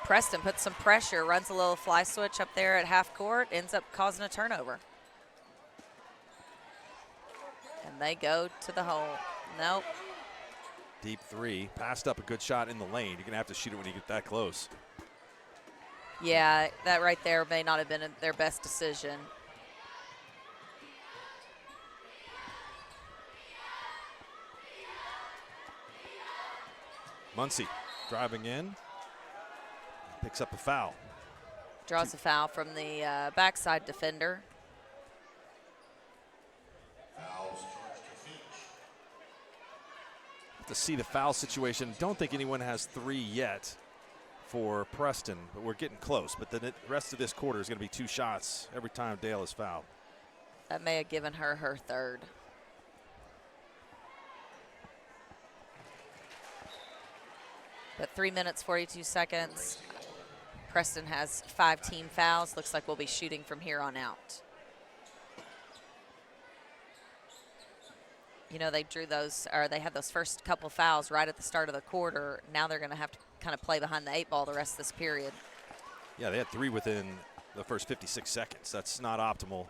Preston puts some pressure, runs a little fly switch up there at half court, ends up causing a turnover. And they go to the hole. Nope. Deep three. Passed up a good shot in the lane. You're going to have to shoot it when you get that close. Yeah, that right there may not have been their best decision. Muncy driving in. Picks up a foul. Draws a foul from the backside defender. To see the foul situation. Don't think anyone has 3 yet for Preston, but we're getting close. But the rest of this quarter is going to be 2 shots every time Dale is fouled. That may have given her her third. But 3 minutes, 42 seconds. Preston has 5 team fouls. Looks like we'll be shooting from here on out. You know, they drew those, or they had those first couple fouls right at the start of the quarter. Now they're going to have to kind of play behind the 8 ball the rest of this period. Yeah, they had 3 within the first 56 seconds. That's not optimal.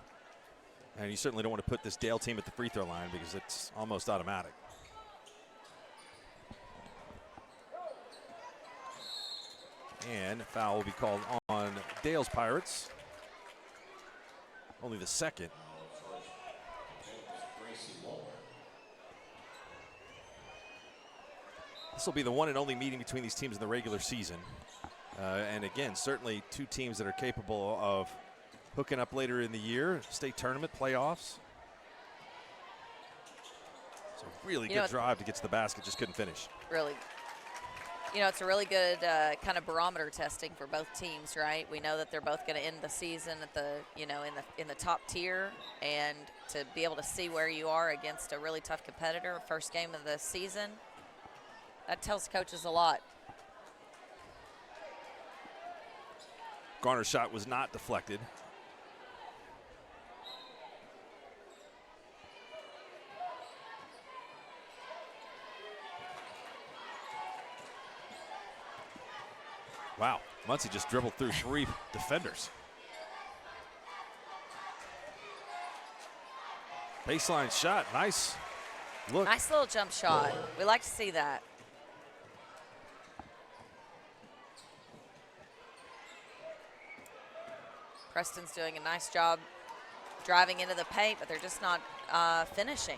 And you certainly don't want to put this Dale team at the free throw line because it's almost automatic. And a foul will be called on Dale's Pirates. Only the second. This will be the one and only meeting between these teams in the regular season. And again, certainly 2 teams that are capable of hooking up later in the year, state tournament, playoffs. It's a really good drive to get to the basket, just couldn't finish. Really, you know, it's a really good kind of barometer testing for both teams, right? We know that they're both going to end the season at the, you know, in the top tier, and to be able to see where you are against a really tough competitor, first game of the season. That tells coaches a lot. Garner's shot was not deflected. Wow, Muncy just dribbled through 3 defenders. Baseline shot, nice look. Nice little jump shot. We like to see that. Preston's doing a nice job driving into the paint, but they're just not finishing.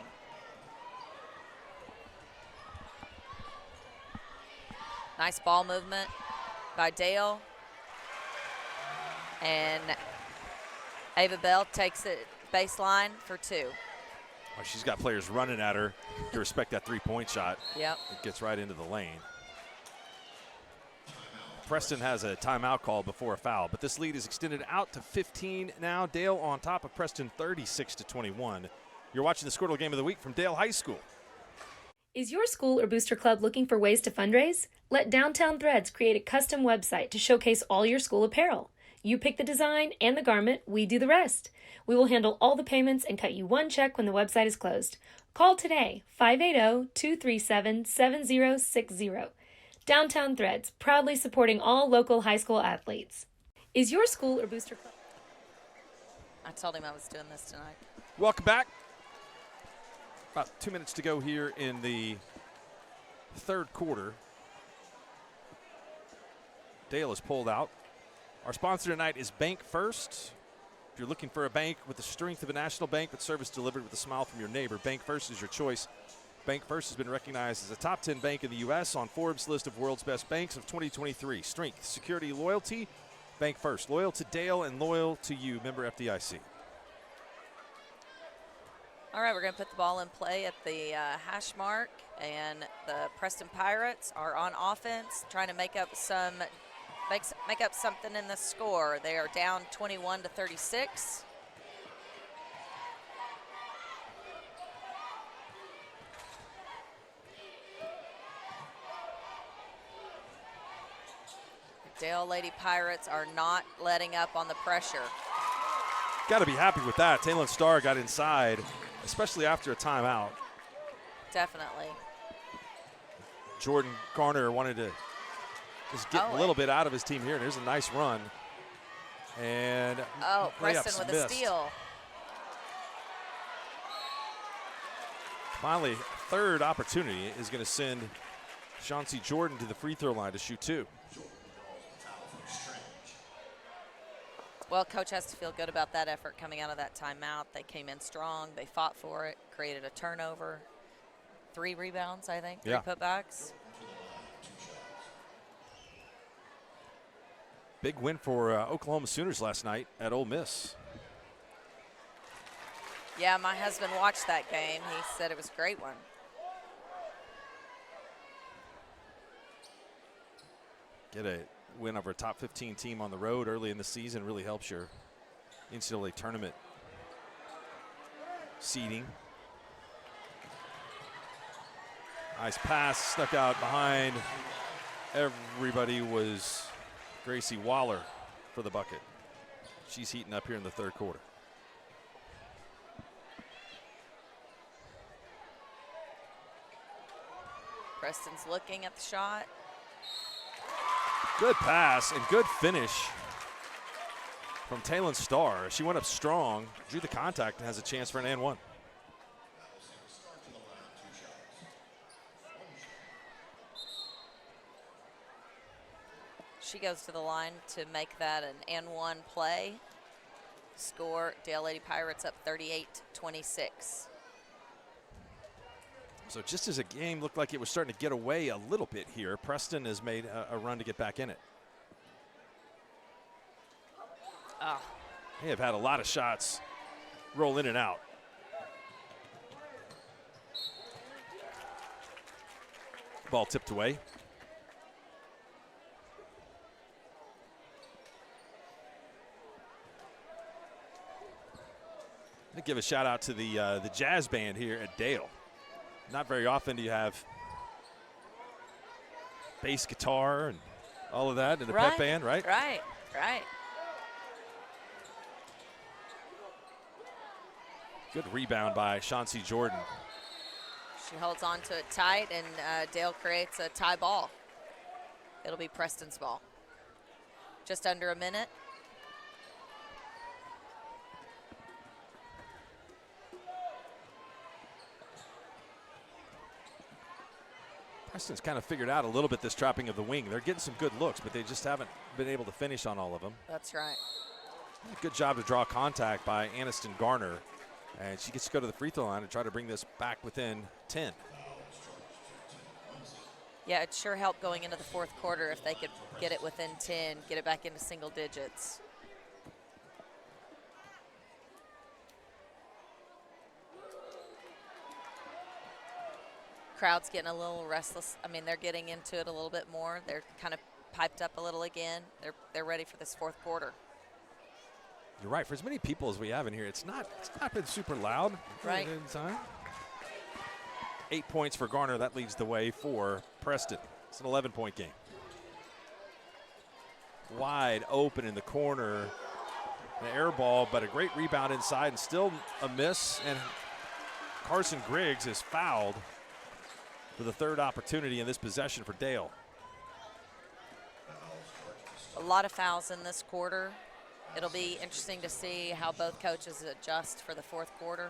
Nice ball movement by Dale. And Ava Bell takes it baseline for 2. Oh, she's got players running at her to respect that 3-point shot. Yep. It gets right into the lane. Preston has a timeout call before a foul, but this lead is extended out to 15 now. Dale on top of Preston 36-21. You're watching the Squirtle Game of the Week from Dale High School. Is your school or booster club looking for ways to fundraise? Let Downtown Threads create a custom website to showcase all your school apparel. You pick the design and the garment, we do the rest. We will handle all the payments and cut you one check when the website is closed. Call today, 580-237-7060. Downtown Threads, proudly supporting all local high school athletes. Is your school or booster club? I told him I was doing this tonight. Welcome back. About 2 minutes to go here in the third quarter. Dale is pulled out. Our sponsor tonight is Bank First. If you're looking for a bank with the strength of a national bank with service delivered with a smile from your neighbor, Bank First is your choice. Bank First has been recognized as a top 10 bank in the U.S. on Forbes' list of world's best banks of 2023. Strength, security, loyalty. Bank First. Loyal to Dale and loyal to you. Member FDIC. All right, we're going to put the ball in play at the hash mark, and the Preston Pirates are on offense, trying to make up something in the score. They are down 21-36. Dale Lady Pirates are not letting up on the pressure. Got to be happy with that. Taylor Starr got inside, especially after a timeout. Definitely. Jordan Garner wanted to just get a little bit out of his team here. And here's a nice run. And Preston with a steal. Finally, third opportunity is going to send Chauncey Jordan to the free throw line to shoot 2. Well, Coach has to feel good about that effort coming out of that timeout. They came in strong. They fought for it, created a turnover. 3 rebounds, I think, 3 putbacks. Big win for Oklahoma Sooners last night at Ole Miss. Yeah, my husband watched that game. He said it was a great one. Get a win over a top 15 team on the road early in the season really helps your NCAA tournament seeding. Nice pass, stuck out behind. Everybody was Gracie Waller for the bucket. She's heating up here in the third quarter. Preston's looking at the shot. Good pass and good finish from Taylor Starr. She went up strong, drew the contact, and has a chance for an and one. She goes to the line to make that an and one play. Score, Dale Lady Pirates up 38-26. So just as a game looked like it was starting to get away a little bit here, Preston has made a run to get back in it. They have had a lot of shots roll in and out. Ball tipped away. I'll give a shout out to the jazz band here at Dale. Not very often do you have bass guitar and all of that in the pep band, right? Right. Good rebound by Chauncey Jordan. She holds on to it tight, and Dale creates a tie ball. It'll be Preston's ball. Just under a minute. Preston's kind of figured out a little bit this trapping of the wing. They're getting some good looks, but they just haven't been able to finish on all of them. That's right. Good job to draw contact by Aniston Garner. And she gets to go to the free throw line and try to bring this back within 10. Yeah, it sure helped going into the fourth quarter if they could get it within 10, get it back into single digits. Crowd's getting a little restless. I mean, they're getting into it a little bit more. They're kind of piped up a little again. They're ready for this fourth quarter. You're right. For as many people as we have in here, it's not been super loud. Right. 8 points for Garner. That leads the way for Preston. It's an 11-point game. Wide open in the corner. An air ball, but a great rebound inside and still a miss. And Carson Griggs is fouled for the third opportunity in this possession for Dale. A lot of fouls in this quarter. It'll be interesting to see how both coaches adjust for the fourth quarter.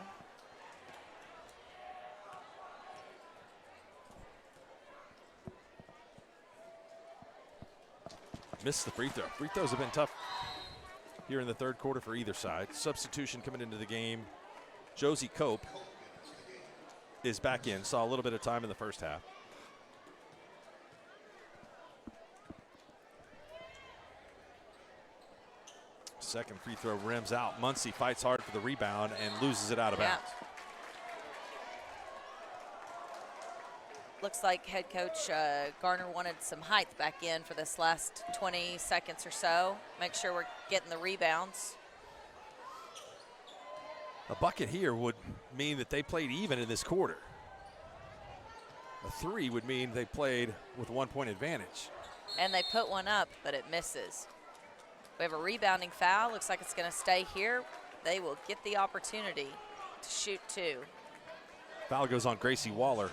Missed the free throw. Free throws have been tough here in the third quarter for either side. Substitution coming into the game. Josie Cope is back in. Saw a little bit of time in the first half. Second free throw rims out. Muncie fights hard for the rebound and loses it out of bounds. looks like head coach Garner wanted some height back in for this last 20 seconds or so. Make sure we're getting the rebounds. A bucket here would mean that they played even in this quarter. A 3 would mean they played with 1 point advantage. And they put one up, but it misses. We have a rebounding foul. Looks like it's going to stay here. They will get the opportunity to shoot 2. Foul goes on Gracie Waller.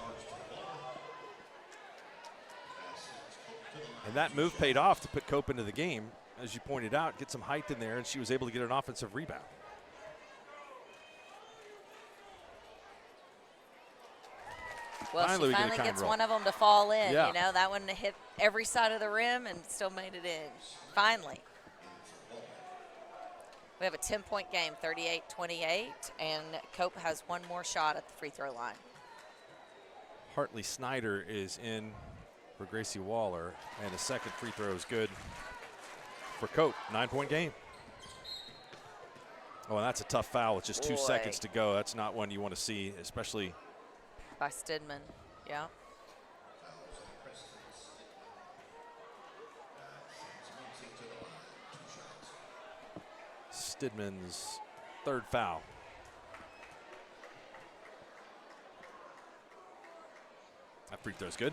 And that move paid off to put Cope into the game. As you pointed out, get some height in there, and she was able to get an offensive rebound. Well, she finally gets one of them to fall in. Yeah. You know, that one hit every side of the rim and still made it in. Finally. We have a 10-point game, 38-28, and Cope has one more shot at the free throw line. Hartley Snyder is in for Gracie Waller, and the second free throw is good for Cope. 9-point game. Oh, and that's a tough foul with just 2 seconds to go. That's not one you want to see, especially by Stidman, yeah. Stidman's 3rd foul. That free throw's good.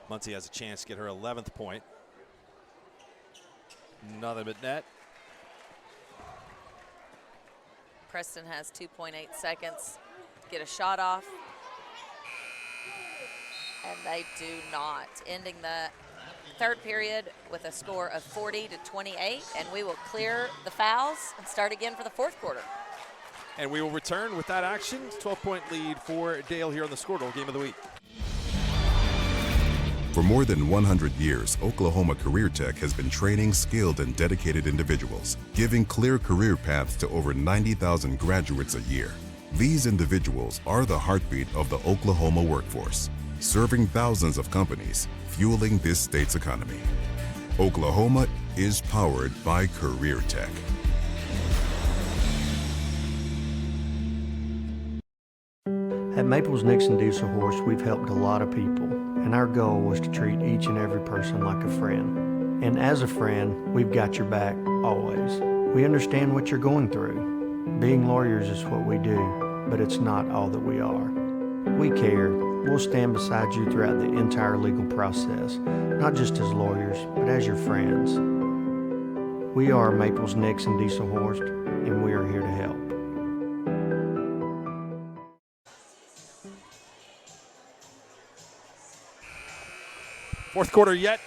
Muncie has a chance to get her 11th point. Nothing but net. Preston has 2.8 seconds. Get a shot off. And they do not. Ending the 3rd period with a score of 40-28. And we will clear the fouls and start again for the 4th quarter. And we will return with that action. 12-point lead for Dale here on the Squirtle Game of the Week. For more than 100 years, Oklahoma Career Tech has been training skilled and dedicated individuals, giving clear career paths to over 90,000 graduates a year. These individuals are the heartbeat of the Oklahoma workforce, serving thousands of companies, fueling this state's economy. Oklahoma is powered by Career Tech. At Maples Nixon Diesel Horse, we've helped a lot of people, and our goal was to treat each and every person like a friend. And as a friend, we've got your back always. We understand what you're going through. Being lawyers is what we do, but it's not all that we are. We care. We'll stand beside you throughout the entire legal process, not just as lawyers, but as your friends. We are Maples Nixon Diesel Horse, and we are here to help. Fourth quarter yet.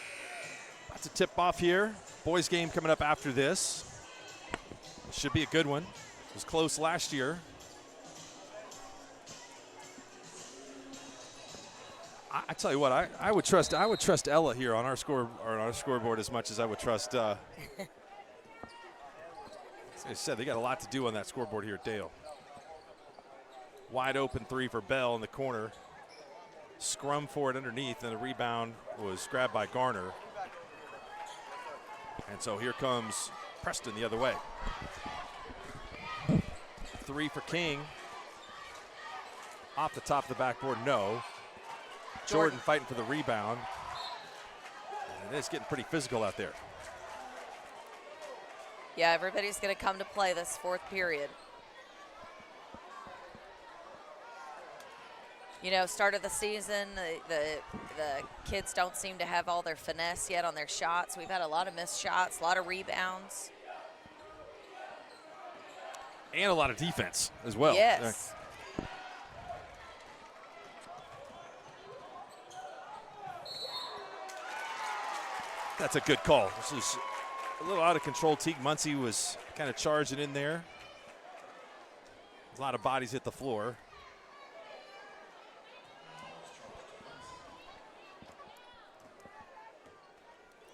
That's a tip off here. Boys game coming up after this. Should be a good one. It was close last year. I tell you what, I would trust Ella here on our scoreboard as much as I would trust. As I said, they got a lot to do on that scoreboard here at Dale. Wide open 3 for Bell in the corner. Scrum for it underneath, and the rebound was grabbed by Garner. And so here comes Preston the other way. 3 for King. Off the top of the backboard, no. Jordan fighting for the rebound. And it's getting pretty physical out there. Yeah, everybody's going to come to play this 4th period. You know, start of the season, the kids don't seem to have all their finesse yet on their shots. We've had a lot of missed shots, a lot of rebounds. And a lot of defense as well. Yes. That's a good call. This is a little out of control. Teague Muncie was kind of charging in there. A lot of bodies hit the floor.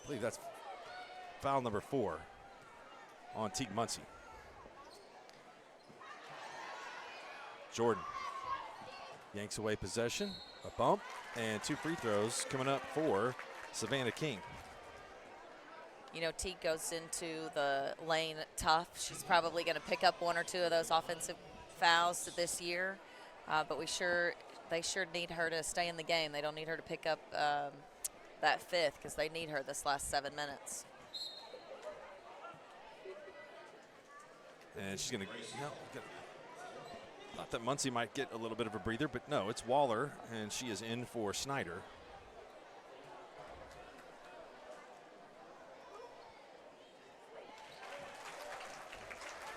I believe that's foul number 4 on Teague Muncie. Jordan yanks away possession, a bump, and 2 free throws coming up for Savannah King. You know, Teague goes into the lane tough. She's probably going to pick up one or two of those offensive fouls this year, but they sure need her to stay in the game. They don't need her to pick up that fifth because they need her this last 7 minutes. And she's going to thought that Muncie might get a little bit of a breather, but no, it's Waller, and she is in for Snyder.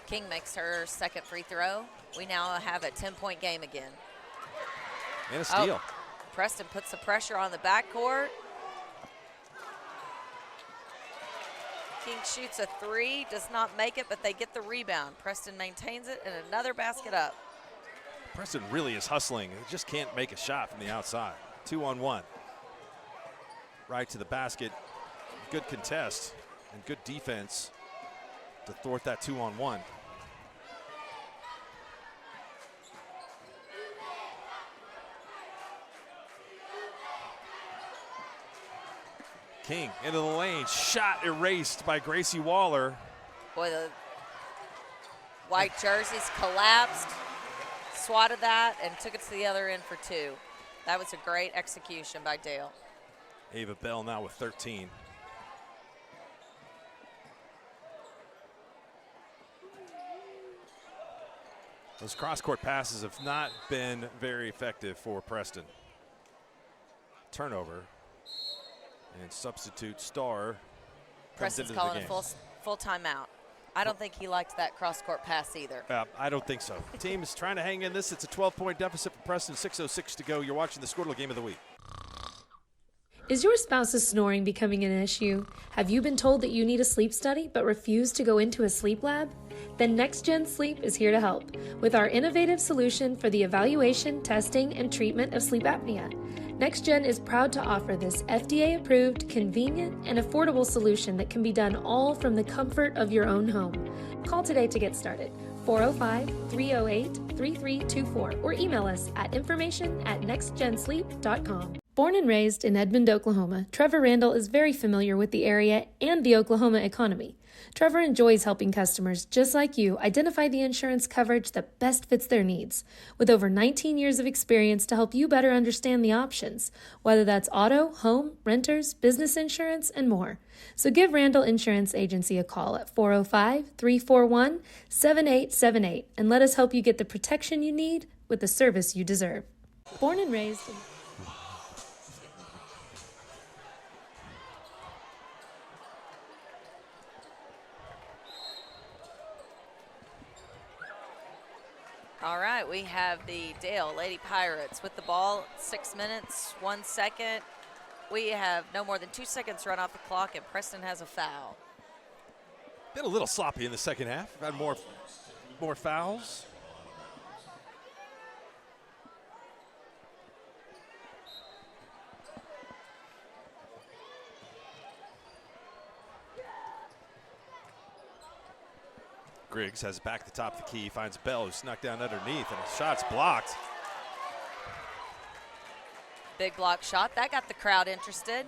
King makes her second free throw. We now have a 10-point game again. And a steal. Oh, Preston puts the pressure on the backcourt. King shoots a three, does not make it, but they get the rebound. Preston maintains it, and another basket up. Preston really is hustling. They just can't make a shot from the outside. 2-on-1. Right to the basket. Good contest and good defense to thwart that 2-on-1. King into the lane, shot erased by Gracie Waller. Boy, the white jerseys collapsed, swatted that, and took it to the other end for two. That was a great execution by Dale. Ava Bell now with 13. Those cross-court passes have not been very effective for Preston. Turnover. And substitute Starr comes into Preston's the calling game. a full timeout. I don't think he liked that cross-court pass either. I don't think so. The team is trying to hang in this. It's a 12-point deficit for Preston, 6:06 to go. You're watching the Squirtle Game of the Week. Is your spouse's snoring becoming an issue? Have you been told that you need a sleep study but refuse to go into a sleep lab? Then Next Gen Sleep is here to help with our innovative solution for the evaluation, testing, and treatment of sleep apnea. Next Gen is proud to offer this FDA-approved, convenient, and affordable solution that can be done all from the comfort of your own home. Call today to get started. 405-308-3324 or email us at information@nextgensleep.com. Born and raised in Edmond, Oklahoma, Trevor Randall is very familiar with the area and the Oklahoma economy. Trevor enjoys helping customers just like you identify the insurance coverage that best fits their needs, with over 19 years of experience to help you better understand the options, whether that's auto, home, renters, business insurance, and more. So give Randall Insurance Agency a call at 405-341-7878 and let us help you get the protection you need with the service you deserve. Born and raised in All right, we have the Dale Lady Pirates with the ball, 6 minutes, 1 second. We have no more than 2 seconds run off the clock, and Preston has a foul. Been a little sloppy in the second half. Had more fouls. Griggs has it back at the top of the key, finds Bell, who snuck down underneath, and his shot's blocked. Big block shot. That got the crowd interested.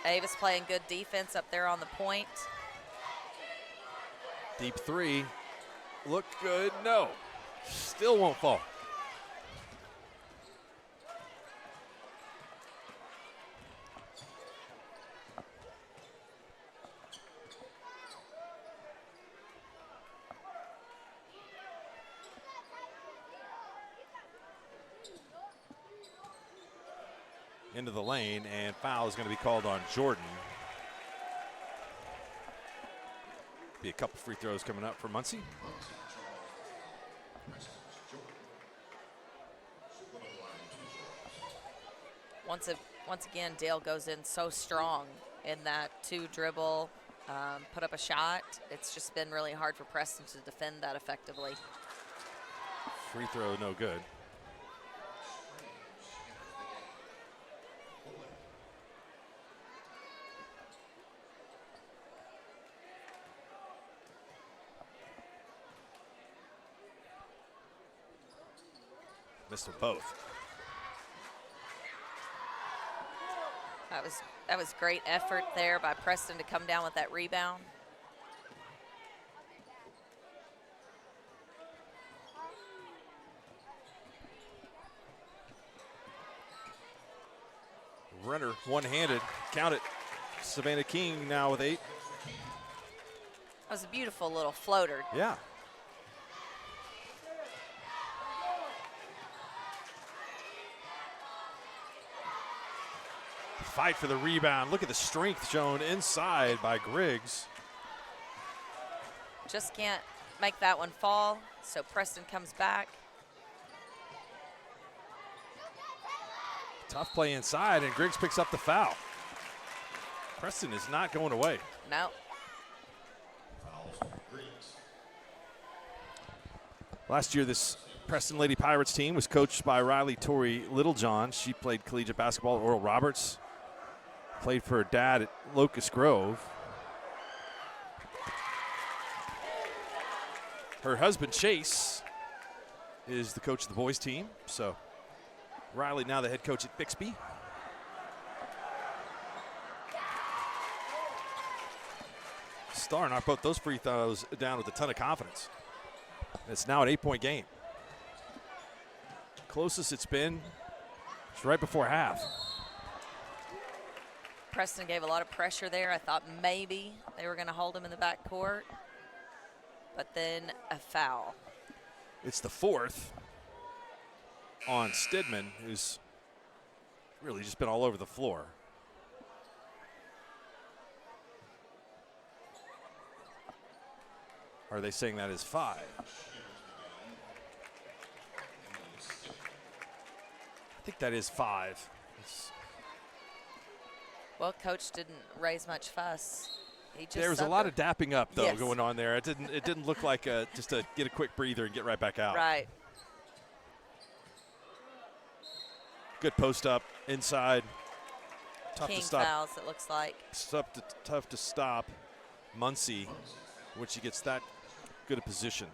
Ava's playing good defense up there on the point. Deep three. Look good. No. Still won't fall. Into the lane, and foul is going to be called on Jordan. Be a couple free throws coming up for Muncie. Once again, Dale goes in so strong in that two dribble, put up a shot. It's just been really hard for Preston to defend that effectively. Free throw, no good. Missed them both. That was great effort there by Preston to come down with that rebound. Renner one-handed. Count it. Savannah King now with 8. That was a beautiful little floater. Yeah. Fight for the rebound. Look at the strength shown inside by Griggs. Just can't make that one fall, so Preston comes back. Tough play inside, and Griggs picks up the foul. Preston is not going away. No. Last year, this Preston Lady Pirates team was coached by Riley Torrey Littlejohn. She played collegiate basketball at Oral Roberts. Played for her dad at Locust Grove. Her husband, Chase, is the coach of the boys team. So Riley now the head coach at Bixby. Starr knocked both those free throws down with a ton of confidence. It's now an 8-point game. Closest it's been, it's right before half. Preston gave a lot of pressure there. I thought maybe they were going to hold him in the backcourt, but then a foul. It's the 4th on Stidman, who's really just been all over the floor. Are they saying that is 5? I think that is 5. Well, coach didn't raise much fuss. He just there was a lot of dapping up, though, yes. going on there. It didn't look like just to get a quick breather and get right back out. Right. Good post up inside. Tough King to stop. fouls, it looks like. Tough to stop Muncie when she gets that good a position.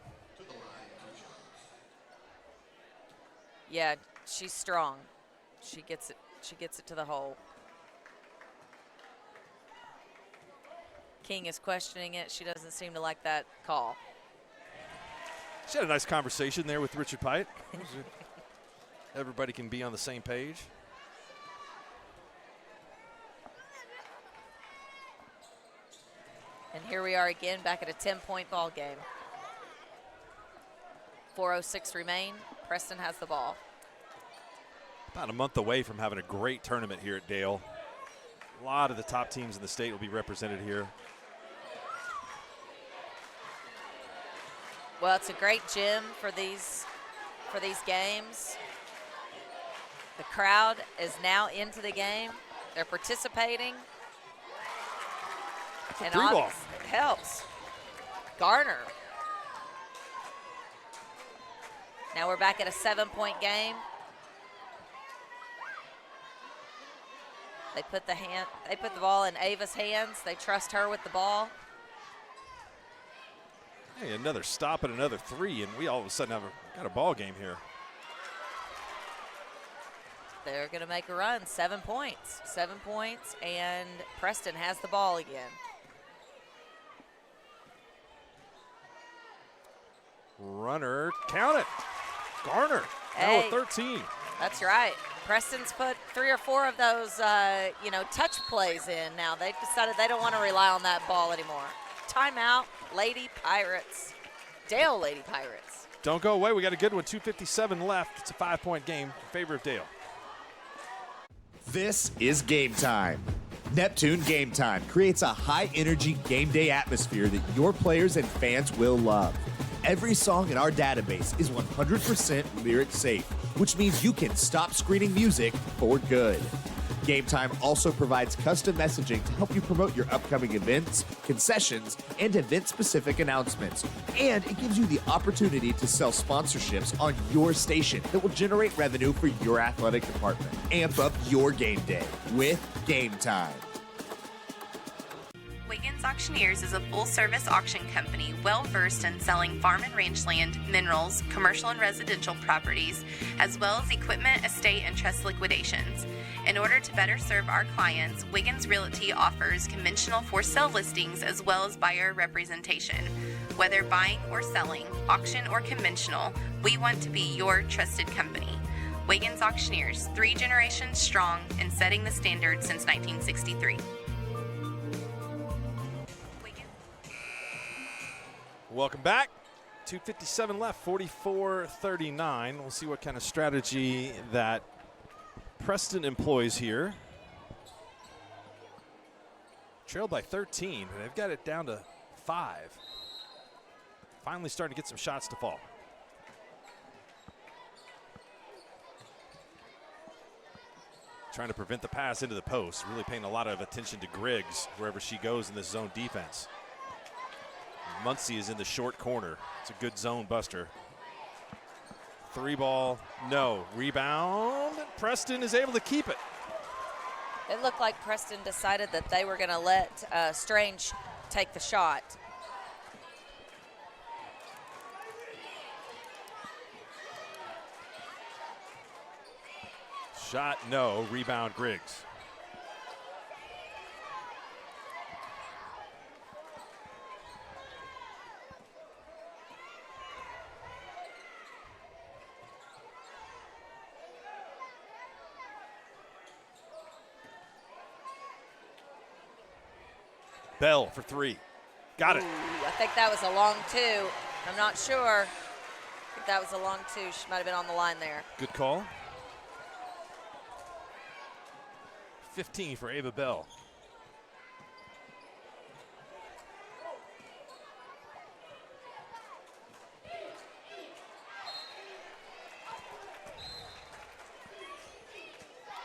Yeah, she's strong. She gets it to the hole. King is questioning it. She doesn't seem to like that call. She had a nice conversation there with Richard Pite. Everybody can be on the same page. And here we are again back at a 10-point ball game. 4:06 remain. Preston has the ball. About a month away from having a great tournament here at Dale. A lot of the top teams in the state will be represented here. Well, it's a great gym for these games. The crowd is now into the game. They're participating. And free ball. it helps. Garner. Now we're back at a 7-point game. They put the ball in Ava's hands. They trust her with the ball. Hey, another stop and another 3, and we all of a sudden got a ball game here. They're going to make a run. 7 points. 7 points, and Preston has the ball again. Runner, count it. Garner, now with 13. That's right. Preston's put 3 or 4 of those, touch plays in now. They've decided they don't want to rely on that ball anymore. Timeout, Lady Pirates. Dale Lady Pirates. Don't go away. We got a good one. 2:57 left. It's a 5-point game in favor of Dale. This is Game Time. Neptune Game Time creates a high-energy game day atmosphere that your players and fans will love. Every song in our database is 100% lyric safe, which means you can stop screening music for good. Game Time also provides custom messaging to help you promote your upcoming events, concessions, and event-specific announcements. And it gives you the opportunity to sell sponsorships on your station that will generate revenue for your athletic department. Amp up your game day with Game Time. Wake Wiggins Auctioneers is a full-service auction company well-versed in selling farm and rangeland, minerals, commercial and residential properties, as well as equipment, estate, and trust liquidations. In order to better serve our clients, Wiggins Realty offers conventional for-sale listings as well as buyer representation. Whether buying or selling, auction or conventional, we want to be your trusted company. Wiggins Auctioneers, 3 generations strong and setting the standard since 1963. Welcome back. 2:57 left, 44-39. We'll see what kind of strategy that Preston employs here. Trailed by 13, but they've got it down to 5. Finally starting to get some shots to fall. Trying to prevent the pass into the post. Really paying a lot of attention to Griggs wherever she goes in this zone defense. Muncie is in the short corner. It's a good zone buster. 3 ball, no. Rebound. Preston is able to keep it. It looked like Preston decided that they were going to let Strange take the shot. Shot, no. Rebound, Griggs. Bell for 3. Got it. Ooh, I think that was a long 2. I'm not sure. I think that was a long 2. She might have been on the line there. Good call. 15 for Ava Bell.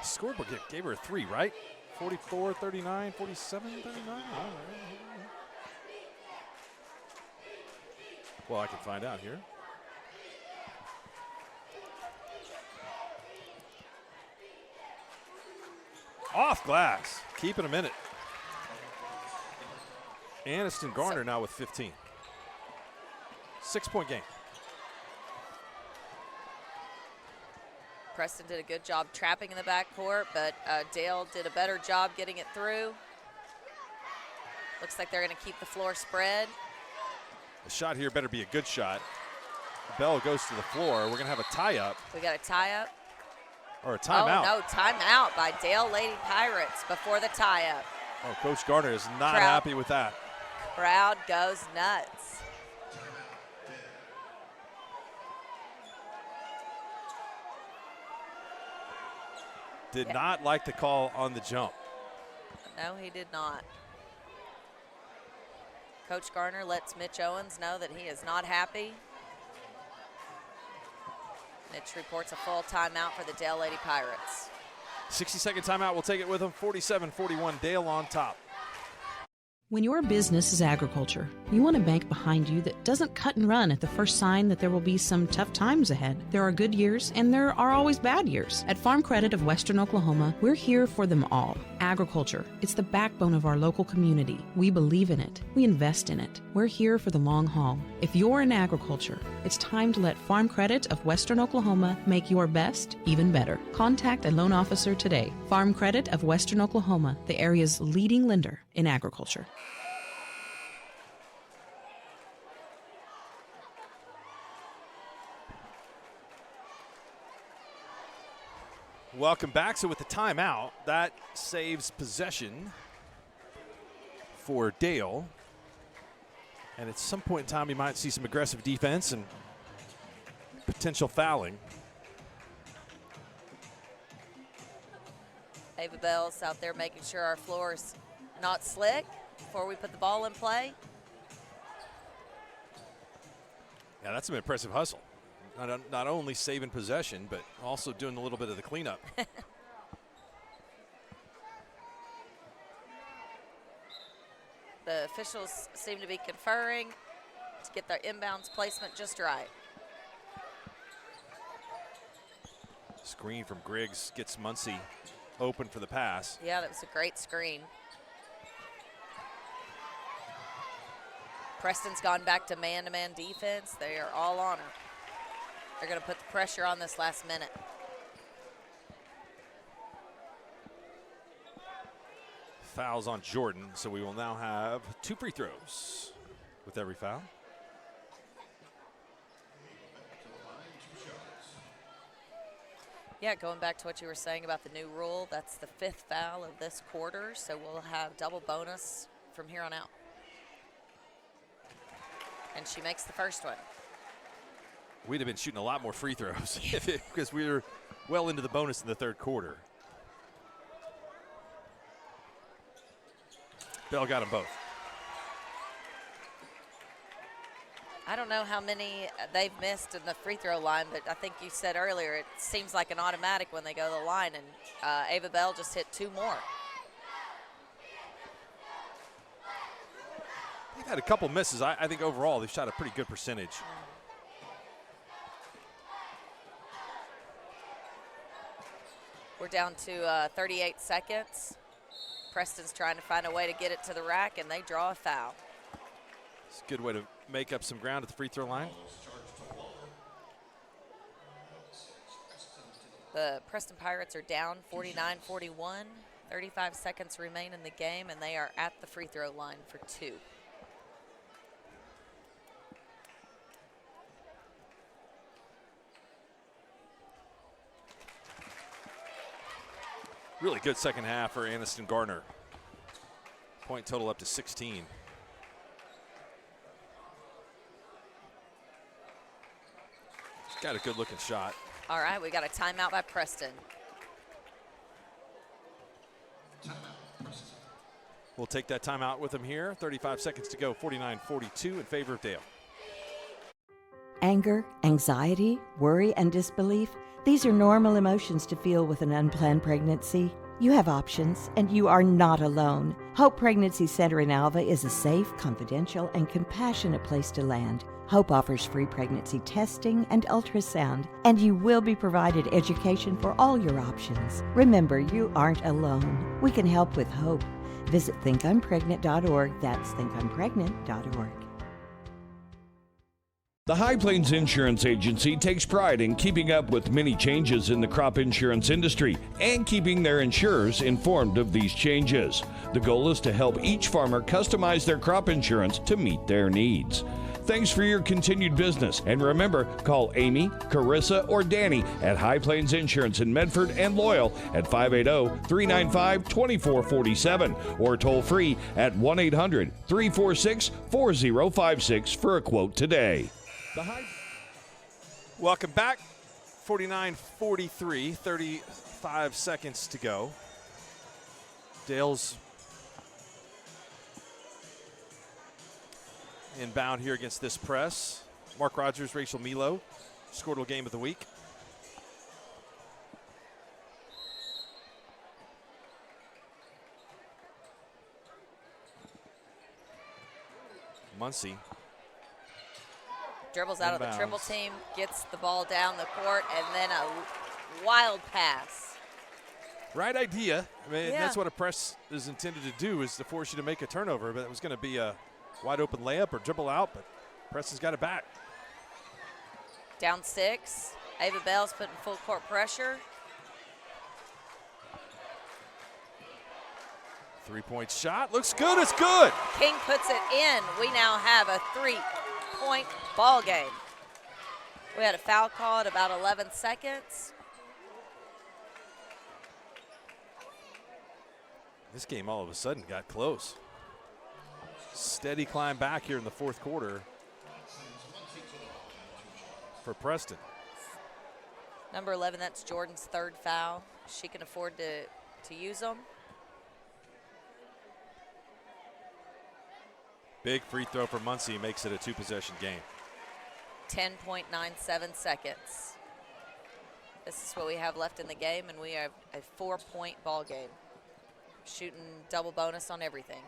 Scoreboard gave her a 3, right? 44, 39, 47, 39. Well, I can find out here. Off glass. Keeping a minute. Aniston Garner now with 15. 6-point game. Preston did a good job trapping in the backcourt, but Dale did a better job getting it through. Looks like they're going to keep the floor spread. The shot here better be a good shot. Bell goes to the floor. We're going to have a tie-up. We got a tie-up. Or a timeout. Oh, no, timeout by Dale Lady Pirates before the tie-up. Oh, Coach Garner is not happy with that. Crowd goes nuts. Did not like the call on the jump. No, he did not. Coach Garner lets Mitch Owens know that he is not happy. Mitch reports a full timeout for the Dale Lady Pirates. 60-second timeout. We'll take it with them. 47-41. Dale on top. When your business is agriculture, you want a bank behind you that doesn't cut and run at the first sign that there will be some tough times ahead. There are good years and there are always bad years. At Farm Credit of Western Oklahoma, we're here for them all. Agriculture, it's the backbone of our local community. We believe in it. We invest in it. We're here for the long haul. If you're in agriculture, it's time to let Farm Credit of Western Oklahoma make your best even better. Contact a loan officer today. Farm Credit of Western Oklahoma, the area's leading lender in agriculture. Welcome back. So with the timeout, that saves possession for Dale. And at some point in time, you might see some aggressive defense and potential fouling. Ava Bell's out there making sure our floor is not slick before we put the ball in play. Yeah, that's an impressive hustle. Not only saving possession, but also doing a little bit of the cleanup. The officials seem to be conferring to get their inbounds placement just right. Screen from Griggs gets Muncie open for the pass. Yeah, that was a great screen. Preston's gone back to man-to-man defense. They are all on her. They're going to put the pressure on this last minute. Fouls on Jordan, so we will now have 2 free throws with every foul. Yeah, going back to what you were saying about the new rule, that's the 5th foul of this quarter, so we'll have double bonus from here on out. And she makes the first one. We'd have been shooting a lot more free throws because we were well into the bonus in the 3rd quarter. Bell got them both. I don't know how many they've missed in the free throw line, but I think you said earlier it seems like an automatic when they go to the line, and Ava Bell just hit 2 more. They've had a couple misses. I think overall they've shot a pretty good percentage. We're down to 38 seconds. Preston's trying to find a way to get it to the rack, and they draw a foul. It's a good way to make up some ground at the free throw line. The Preston Pirates are down 49-41. 35 seconds remain in the game, and they are at the free throw line for 2. Really good second half for Aniston Gardner. Point total up to 16. She's got a good looking shot. All right, we got a timeout by Preston. We'll take that timeout with them here. 35 seconds to go, 49-42 in favor of Dale. Anger, anxiety, worry, and disbelief, these are normal emotions to feel with an unplanned pregnancy. You have options, and you are not alone. Hope Pregnancy Center in Alva is a safe, confidential, and compassionate place to land. Hope offers free pregnancy testing and ultrasound, and you will be provided education for all your options. Remember, you aren't alone. We can help with hope. Visit thinkimpregnant.org. That's thinkimpregnant.org. The High Plains Insurance Agency takes pride in keeping up with many changes in the crop insurance industry and keeping their insurers informed of these changes. The goal is to help each farmer customize their crop insurance to meet their needs. Thanks for your continued business, and remember, call Amy, Carissa, or Danny at High Plains Insurance in Medford and Loyal at 580-395-2447 or toll free at 1-800-346-4056 for a quote today. Welcome back. 49-43, 35 seconds to go. Dale's inbound here against this press. Mark Rogers, Rachel Milo, Squirtle Game of the Week. Muncie dribbles out of the triple team, gets the ball down the court, and then a wild pass. Right idea. I mean, that's what a press is intended to do, is to force you to make a turnover, but it was going to be a wide open layup or dribble out, but Preston's got it back. Down 6. Ava Bell's putting full court pressure. 3-point shot. Looks good. It's good. King puts it in. We now have a 3-point ball game. We had a foul call at about 11 seconds. This game all of a sudden got close. Steady climb back here in the 4th quarter for Preston. Number 11, that's Jordan's 3rd foul. She can afford to use them. Big free throw for Muncie makes it a 2-possession game. 10.97 seconds. This is what we have left in the game, and we have a 4-point ball game. Shooting double bonus on everything.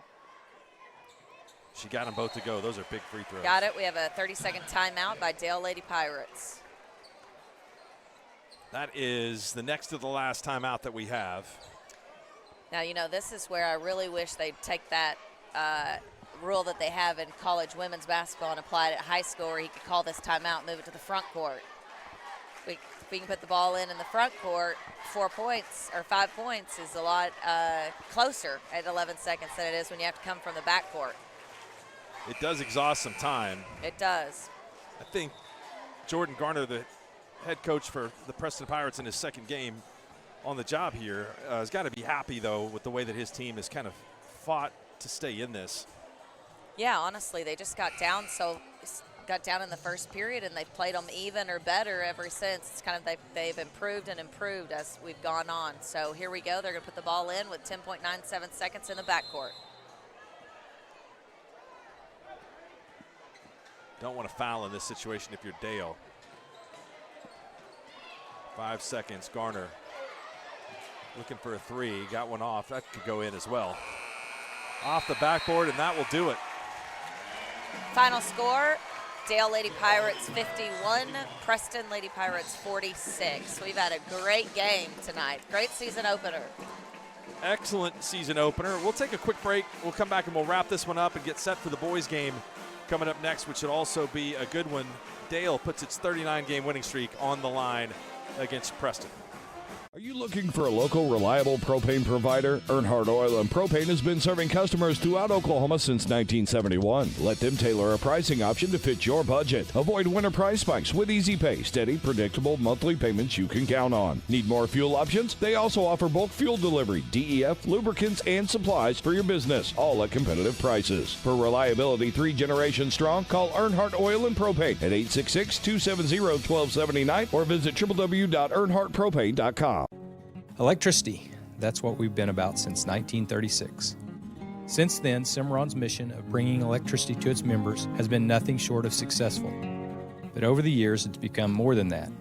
She got them both to go. Those are big free throws. Got it. We have a 30-second timeout by Dale Lady Pirates. That is the next to the last timeout that we have. Now, you know, this is where I really wish they'd take that rule that they have in college women's basketball and apply it at high school, where he could call this timeout, move it to the front court. If we can put the ball in the front court, 4 points or 5 points is a lot closer at 11 seconds than it is when you have to come from the back court. It does exhaust some time. It does. I think Jordan Garner, the head coach for the Preston Pirates in his second game on the job here, has got to be happy, though, with the way that his team has kind of fought to stay in this. Yeah, honestly, they just got down in the first period, and they've played them even or better ever since. It's kind of they've improved and improved as we've gone on. So here we go. They're going to put the ball in with 10.97 seconds in the backcourt. Don't want to foul in this situation if you're Dale. 5 seconds. Garner looking for a three. Got one off. That could go in as well. Off the backboard, and that will do it. Final score, Dale Lady Pirates 51, Preston Lady Pirates 46. We've had a great game tonight. Great season opener. Excellent season opener. We'll take a quick break. We'll come back and we'll wrap this one up and get set for the boys game coming up next, which should also be a good one. Dale puts its 39-game winning streak on the line against Preston. Are you looking for a local, reliable propane provider? Earnhardt Oil and Propane has been serving customers throughout Oklahoma since 1971. Let them tailor a pricing option to fit your budget. Avoid winter price spikes with easy pay, steady, predictable monthly payments you can count on. Need more fuel options? They also offer bulk fuel delivery, DEF, lubricants, and supplies for your business, all at competitive prices. For reliability 3 generations strong, call Earnhardt Oil and Propane at 866-270-1279 or visit www.earnhardtpropane.com. Electricity, that's what we've been about since 1936. Since then, Cimarron's mission of bringing electricity to its members has been nothing short of successful. But over the years, it's become more than that.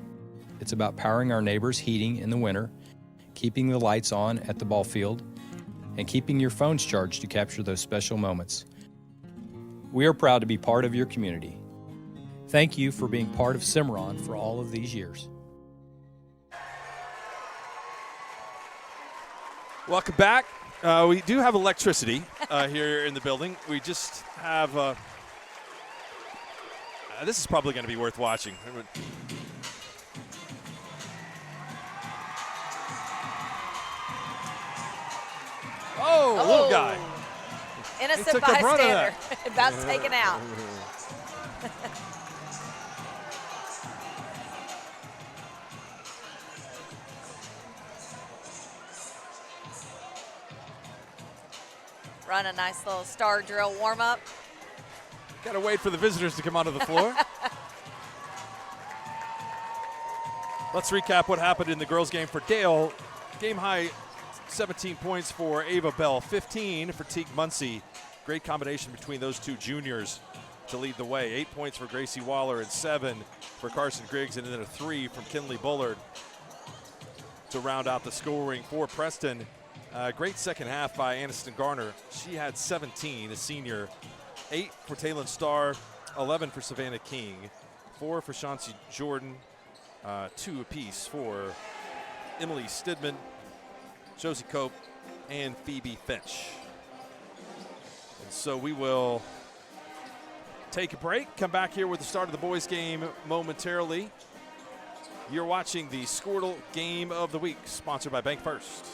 It's about powering our neighbors' heating in the winter, keeping the lights on at the ball field, and keeping your phones charged to capture those special moments. We are proud to be part of your community. Thank you for being part of Cimarron for all of these years. Welcome back. We do have electricity here in the building. We just have, this is probably going to be worth watching. Oh, little guy. Innocent bystander, about taken out. Run a nice little star drill warm-up. Got to wait for the visitors to come onto the floor. Let's recap what happened in the girls' game for Dale. Game high 17 points for Ava Bell, 15 for Teague Muncie. Great combination between those two juniors to lead the way. 8 points for Gracie Waller and 7 for Carson Griggs, and then a 3 from Kinley Bullard to round out the scoring for Preston. Great second half by Aniston Garner. She had 17, a senior. 8 for Taylon Starr, 11 for Savannah King, 4 for Chauncey Jordan, 2 apiece for Emily Stidman, Josie Cope, and Phoebe Finch. And so we will take a break, come back here with the start of the boys game momentarily. You're watching the Squirtle Game of the Week, sponsored by Bank First.